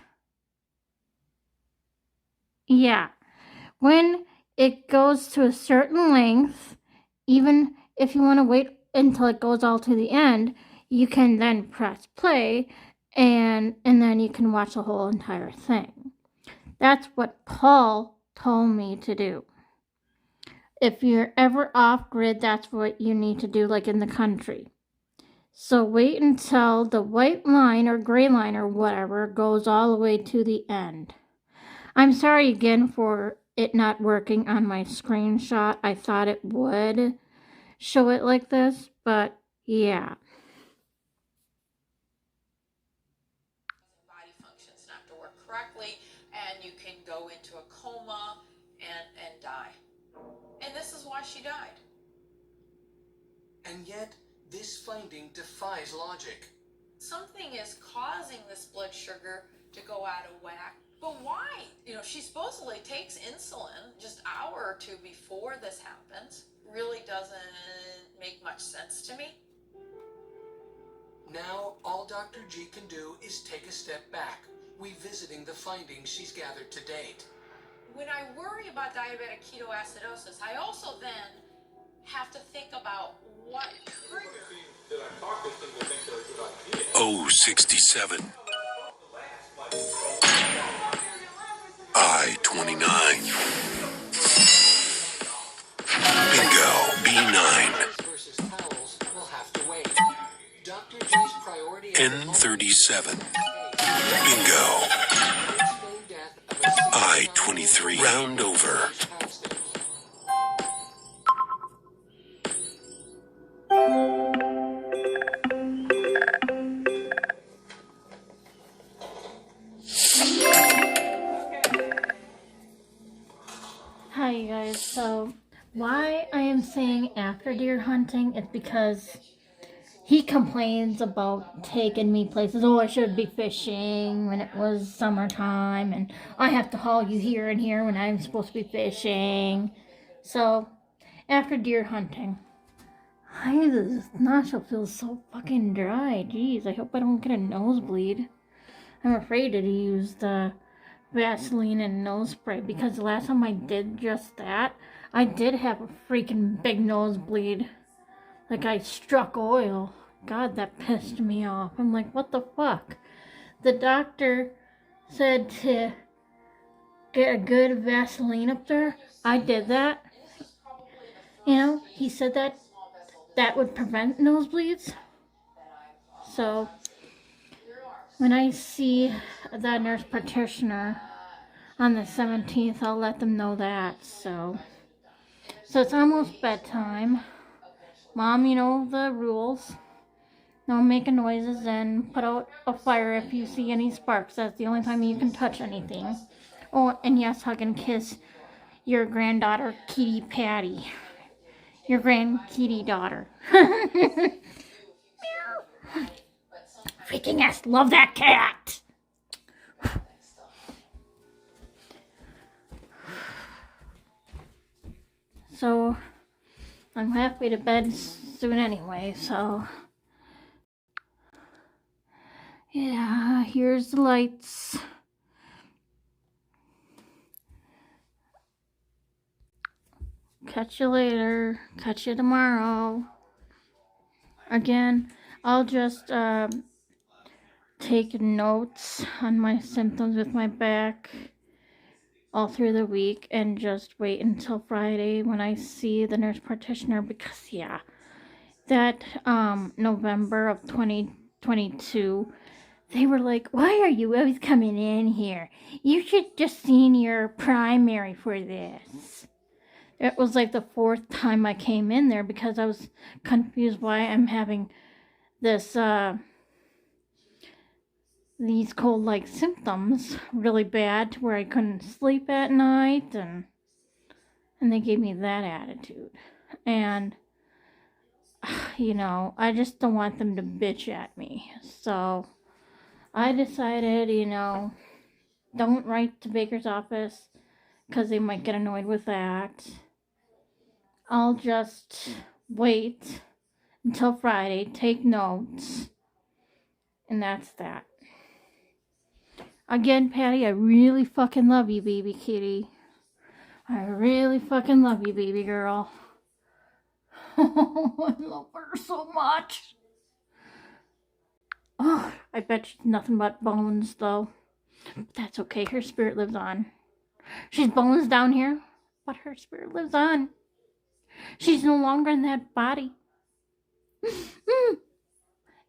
Yeah. When it goes to a certain length, even if you want to wait until it goes all to the end, you can then press play and then you can watch the whole entire thing. That's what Paul told me to do. If you're ever off grid, that's what you need to do, like in the country. So wait until the white line or gray line or whatever goes all the way to the end. I'm sorry again for it not working on my screenshot. I thought it would show it like this, but yeah. Body functions not to work correctly, and you can go into a coma and die. And this is why she died. And yet, This finding defies logic. Something is causing this blood sugar to go out of whack. But why? You know, she supposedly takes insulin just an hour or two before this happens. Really doesn't make much sense to me. Now, all Dr. G can do is take a step back, revisiting the findings she's gathered to date. When I worry about diabetic ketoacidosis, I also then have to think about what triggered. 067. I-29. Bingo. B9. Versus towels will have to wait. Dr. G's priority N37. Bingo. I-23. Round over. Hi you guys, so why I am saying after deer hunting is because he complains about taking me places. Oh, I should be fishing when it was summertime, and I have to haul you here and here when I'm supposed to be fishing. So, after deer hunting, this nostril feels so fucking dry. Jeez, I hope I don't get a nosebleed. I'm afraid to use the Vaseline and nose spray because the last time I did just that, I did have a freaking big nosebleed. Like I struck oil. God, that pissed me off. I'm like, what the fuck? The doctor said to get a good Vaseline up there. I did that. You know, he said that would prevent nosebleeds. So, when I see the nurse practitioner on the 17th, I'll let them know that. So it's almost bedtime. Mom, you know the rules. No making noises and put out a fire if you see any sparks. That's the only time you can touch anything. Oh, and yes, hug and kiss your granddaughter, Kitty Patty. Your grand kitty daughter. Freaking ass, love that cat! So, I'm halfway to bed soon anyway, so... Yeah, here's the lights. Catch you later. Catch you tomorrow. Again, I'll just take notes on my symptoms with my back all through the week and just wait until Friday when I see the nurse practitioner because, yeah, that November of 2022, they were like, why are you always coming in here? You should just seen your primary for this. It was like the 4th time I came in there because I was confused why I'm having this, these cold-like symptoms really bad to where I couldn't sleep at night, and they gave me that attitude. And, you know, I just don't want them to bitch at me. So, I decided, you know, don't write to Baker's office because they might get annoyed with that. I'll just wait until Friday, take notes, and that's that. Again, Patty, I really fucking love you, baby kitty. I really fucking love you, baby girl. I love her so much. Oh, I bet she's nothing but bones, though. But that's okay, her spirit lives on. She's bones down here, but her spirit lives on. She's no longer in that body.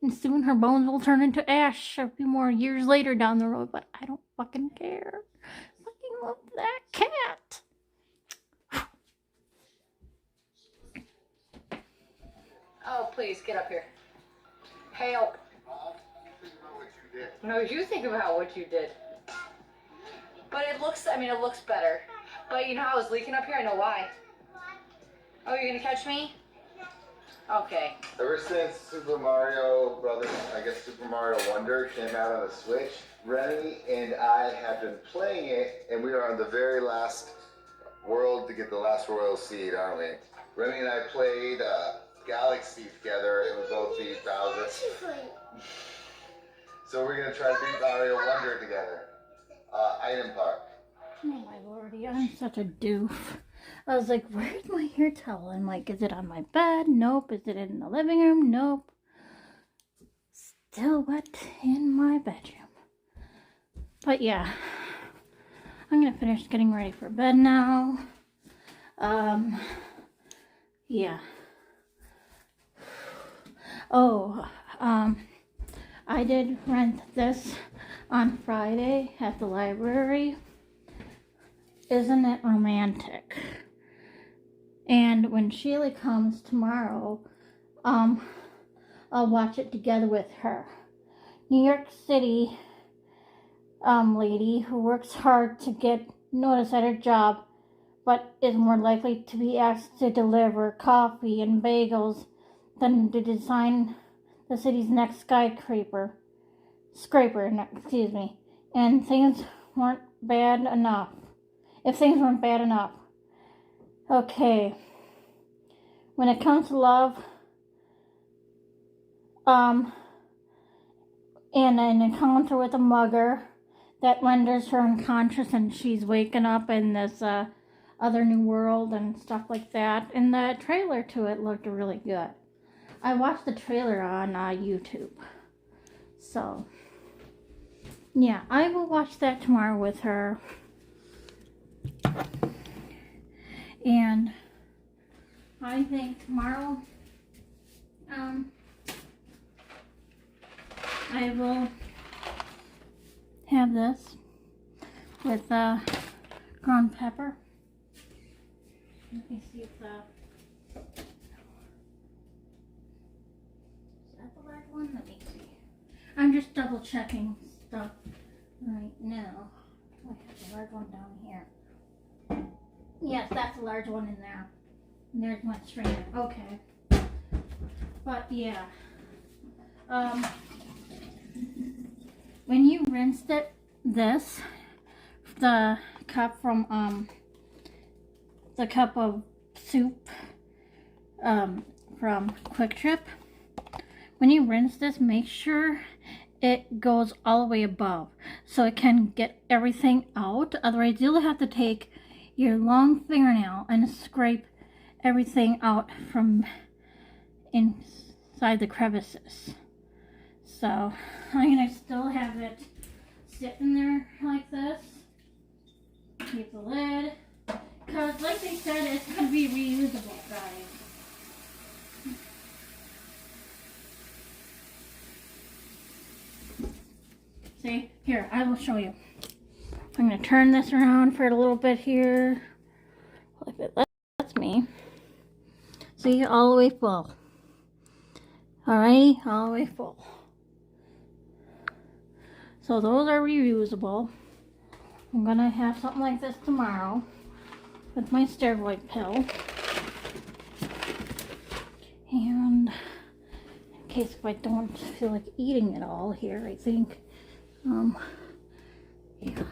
And soon her bones will turn into ash a few more years later down the road, but I don't fucking care. I fucking love that cat. Oh, please, get up here. Help. No, you think about what you did. But it looks better. But you know how I was leaking up here? I know why. Oh, you're gonna catch me? Okay. Ever since Super Mario Brothers, I guess Super Mario Wonder came out on the Switch, Rennie and I have been playing it, and we are on the very last world to get the last Royal Seed, aren't we? Rennie and I played Galaxy together, and we both beat Bowser. So we're gonna try to beat Mario Wonder together. Item Park. Oh my lordy, I'm such a doof. I was like, where's my hair towel? I'm like, is it on my bed? Nope. Is it in the living room? Nope. Still wet in my bedroom. But yeah, I'm gonna finish getting ready for bed now. Yeah. Oh, I did rent this on Friday at the library. Isn't it romantic? And when Sheila comes tomorrow, I'll watch it together with her. New York City lady who works hard to get noticed at her job, but is more likely to be asked to deliver coffee and bagels than to design the city's next skyscraper. And things weren't bad enough. If things weren't bad ugh. Okay. When it comes to love, and an encounter with a mugger that renders her unconscious and she's waking up in this other new world and stuff like that. And the trailer to it looked really good. I watched the trailer on YouTube. So, yeah, I will watch that tomorrow with her. And I think tomorrow, I will have this with ground pepper. Let me see if is that the right one? Let me see. I'm just double checking stuff right now. I have the large one down here. Yes, that's a large one in there. And there's my strainer. Okay. But yeah. When you rinsed the cup from the cup of soup from Quick Trip, when you rinse this, make sure it goes all the way above so it can get everything out. Otherwise, you'll have to take your long fingernail and scrape everything out from inside the crevices. So I'm gonna still have it sitting there like this. Keep the lid, because like they said, it's gonna be reusable, guys. See, here, I will show you. I'm going to turn this around for a little bit here. Like that. That's me. See, all the way full. Alrighty, all the way full. So those are reusable. I'm going to have something like this tomorrow with my steroid pill. And in case if I don't feel like eating it all here, I think yeah,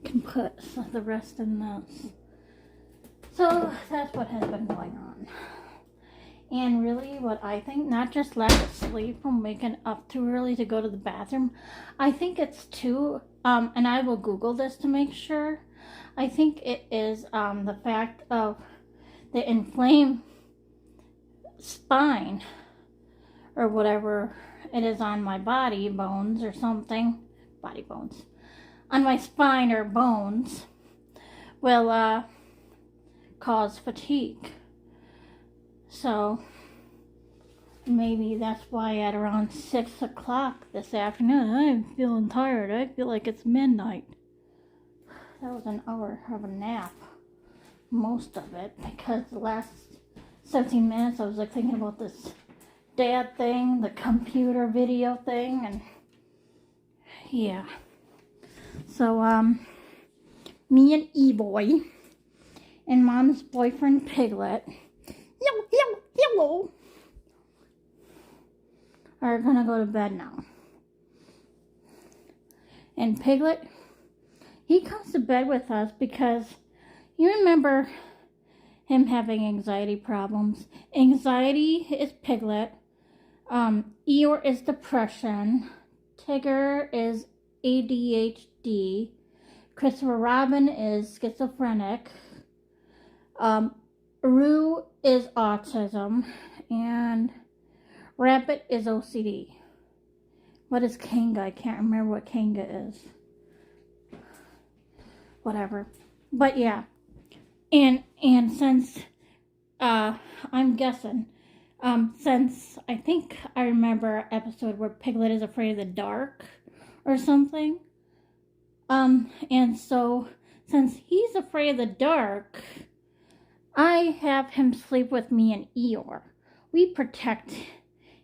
can put the rest in this. So that's what has been going on. And really what I think, not just lack of sleep from waking up too early to go to the bathroom, I think it's too, and I will Google this to make sure, I think it is the fact of the inflamed spine or whatever it is on my body bones or something, body bones, on my spine or bones will cause fatigue. So maybe that's why at around 6 o'clock this afternoon, I'm feeling tired. I feel like it's midnight. That was an hour of a nap, most of it, because the last 17 minutes I was like thinking about this dad thing, the computer video thing, and yeah. So me and E-Boy and Mom's boyfriend Piglet, hello, are gonna go to bed now. And Piglet, he comes to bed with us because you remember him having anxiety problems. Anxiety is Piglet. Eeyore is depression. Tigger is ADHD. Christopher Robin is schizophrenic. Roo is autism. And Rabbit is OCD. What is Kanga? I can't remember what Kanga is. Whatever. But yeah. And since I'm guessing, since I think I remember an episode where Piglet is afraid of the dark or something. And so since he's afraid of the dark, I have him sleep with me and Eeyore. We protect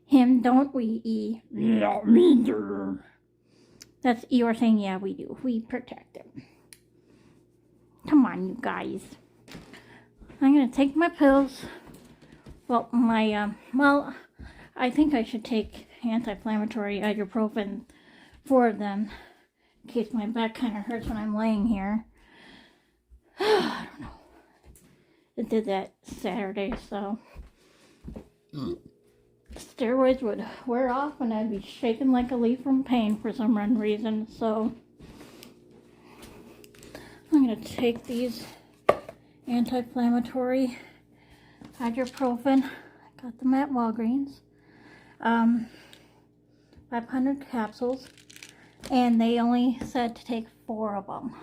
him, don't we, E? Yeah, we do. That's Eeyore saying, yeah, we do. We protect him. Come on, you guys. I'm gonna take my pills. Well, I think I should take anti-inflammatory ibuprofen, 4 of them, in case my back kind of hurts when I'm laying here. I don't know. It did that Saturday, so steroids would wear off and I'd be shaking like a leaf from pain for some reason. So I'm gonna take these anti-inflammatory ibuprofen. I got them at Walgreens. 500 capsules, and they only said to take 4 of them.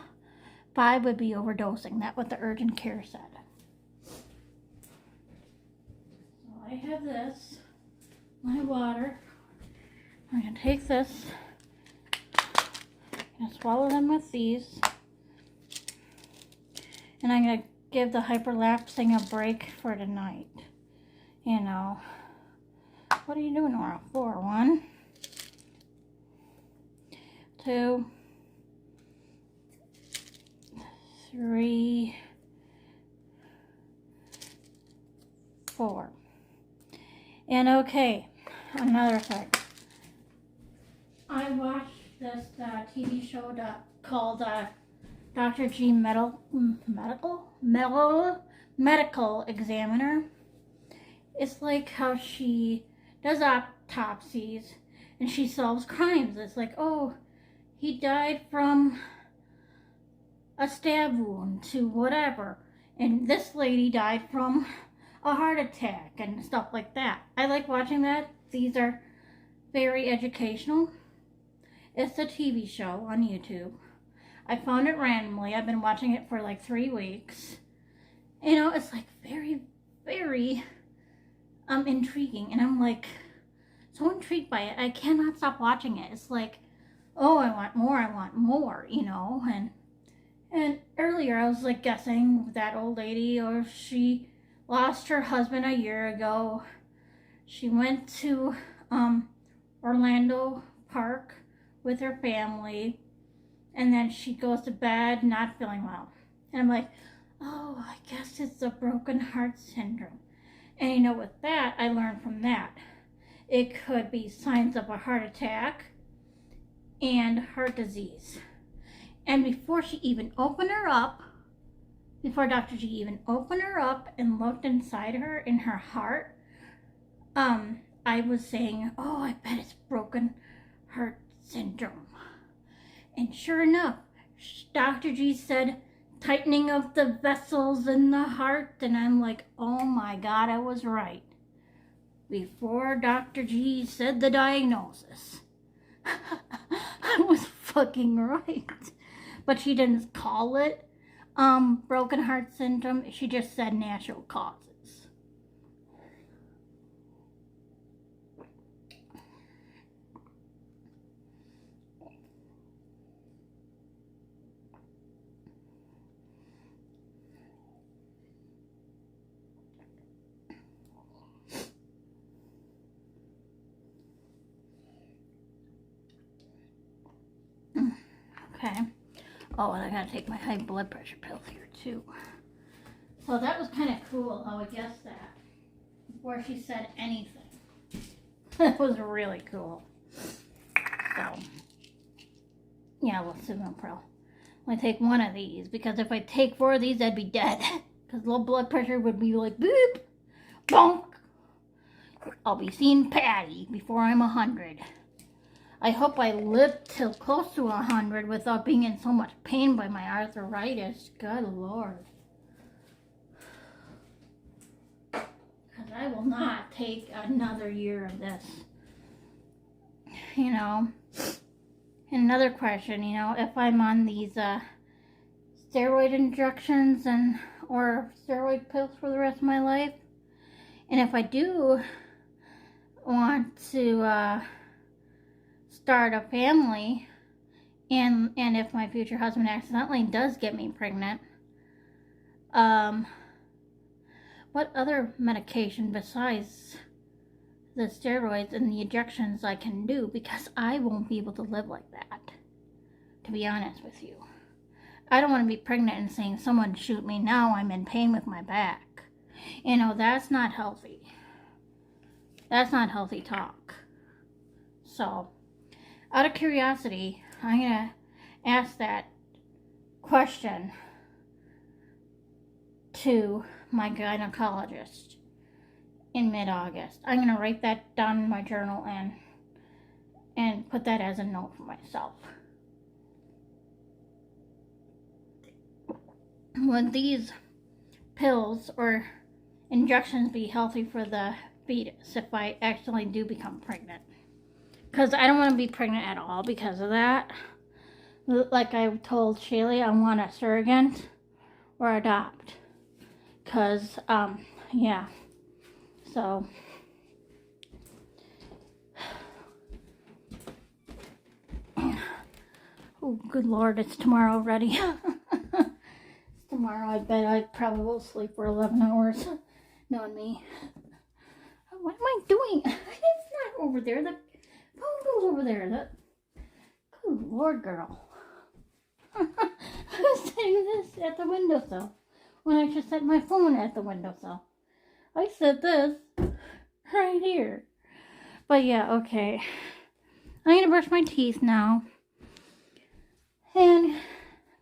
5 would be overdosing. That's what the urgent care said. So I have this, my water. I'm gonna take this. I'm gonna swallow them with these, and I'm gonna give the hyperlapsing a break for tonight. You know, what are you doing, Nora? 4, 1, 2, 3, 4. And okay, another thing. I watched this TV show called Dr. G Medical Examiner. It's like how she does autopsies and she solves crimes. It's like, oh, he died from a stab wound to whatever, and this lady died from a heart attack and stuff like that. I like watching that. These are very educational. It's a TV show on YouTube. I found it randomly. I've been watching it for like 3 weeks. You know, it's like very, very intriguing, and I'm like so intrigued by it. I cannot stop watching it. It's like, oh, I want more, you know. And earlier I was like guessing that old lady, or she lost her husband a year ago. She went to Orlando Park with her family, and then she goes to bed not feeling well. And I'm like, oh, I guess it's a broken heart syndrome. And you know, with that, I learned from that, it could be signs of a heart attack and heart disease. And before she even opened her up, before Dr. G even opened her up and looked inside her, in her heart, I was saying, oh, I bet it's broken heart syndrome. And sure enough, Dr. G said, tightening of the vessels in the heart, and I'm like, oh my God, I was right. Before Dr. G said the diagnosis. I was fucking right. But she didn't call it broken heart syndrome. She just said natural causes. Okay. Oh, and I gotta take my high blood pressure pills here too. So that was kind of cool how I guessed that before she said anything. That was really cool. So, yeah, lisinopril. I take one of these because if I take 4 of these, I'd be dead. Because low blood pressure would be like boop, bonk. I'll be seeing Patty before I'm 100. I hope I live till close to 100 without being in so much pain by my arthritis. Good Lord. Because I will not take another year of this. You know. And another question, you know, if I'm on these steroid injections or steroid pills for the rest of my life, and if I do want to start a family, and if my future husband accidentally does get me pregnant, what other medication besides the steroids and the injections I can do, because I won't be able to live like that, to be honest with you. I don't want to be pregnant and saying, someone shoot me now, I'm in pain with my back. You know, that's not healthy. That's not healthy talk. So, out of curiosity, I'm going to ask that question to my gynecologist in mid-August. I'm going to write that down in my journal and put that as a note for myself. Would these pills or injections be healthy for the fetus if I actually do become pregnant? Because I don't want to be pregnant at all because of that. Like I told Shaylee, I want a surrogate or adopt. Because, yeah. So, oh, good Lord, it's tomorrow already. It's tomorrow. I bet I probably will sleep for 11 hours, knowing me. What am I doing? It's not over there. The phone goes over there. Good Lord, girl. I was setting this at the windowsill when I should set my phone at the windowsill. I said this right here. But yeah, okay. I'm going to brush my teeth now. And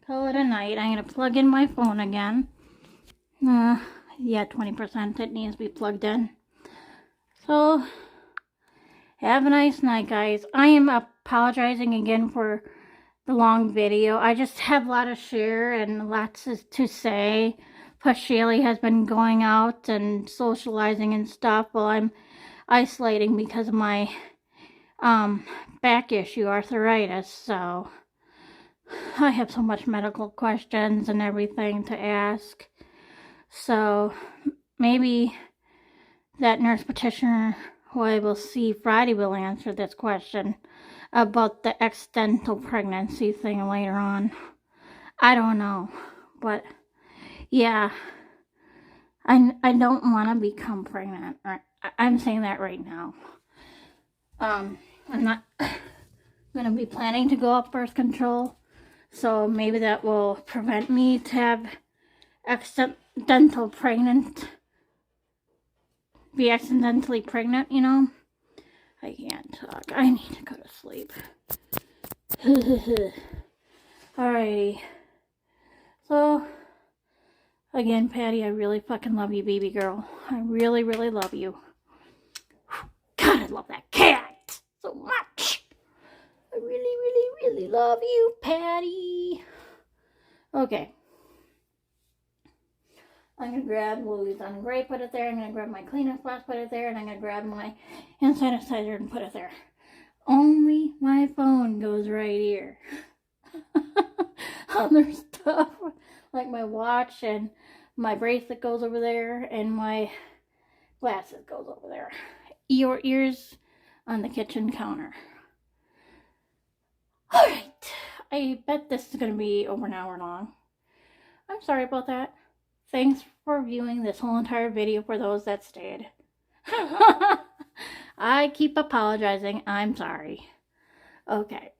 call it a night. I'm going to plug in my phone again. Yeah, 20%. It needs to be plugged in. So, have a nice night, guys. I am apologizing again for the long video. I just have a lot to share and lots to say. Plus, Shaylee has been going out and socializing and stuff while I'm isolating because of my back issue, arthritis. So, I have so much medical questions and everything to ask. So, maybe that nurse practitioner who I will see Friday will answer this question about the accidental pregnancy thing later on. I don't know. But yeah, I don't want to become pregnant. I'm saying that right now. I'm not going to be planning to go off birth control. So maybe that will prevent me to have be accidentally pregnant, you know. I can't talk. I need to go to sleep. Alrighty. So, again, Patty, I really fucking love you, baby girl. I really, really love you. God, I love that cat so much. I really, really, really love you, Patty. Okay. I'm going to grab Louis on Gray, put it there. I'm going to grab my Kleenex box, put it there. And I'm going to grab my hand sanitizer and put it there. Only my phone goes right here. Other stuff, like my watch and my bracelet goes over there. And my glasses goes over there. Your ears on the kitchen counter. Alright. I bet this is going to be over an hour long. I'm sorry about that. Thanks for viewing this whole entire video for those that stayed. I keep apologizing. I'm sorry. Okay.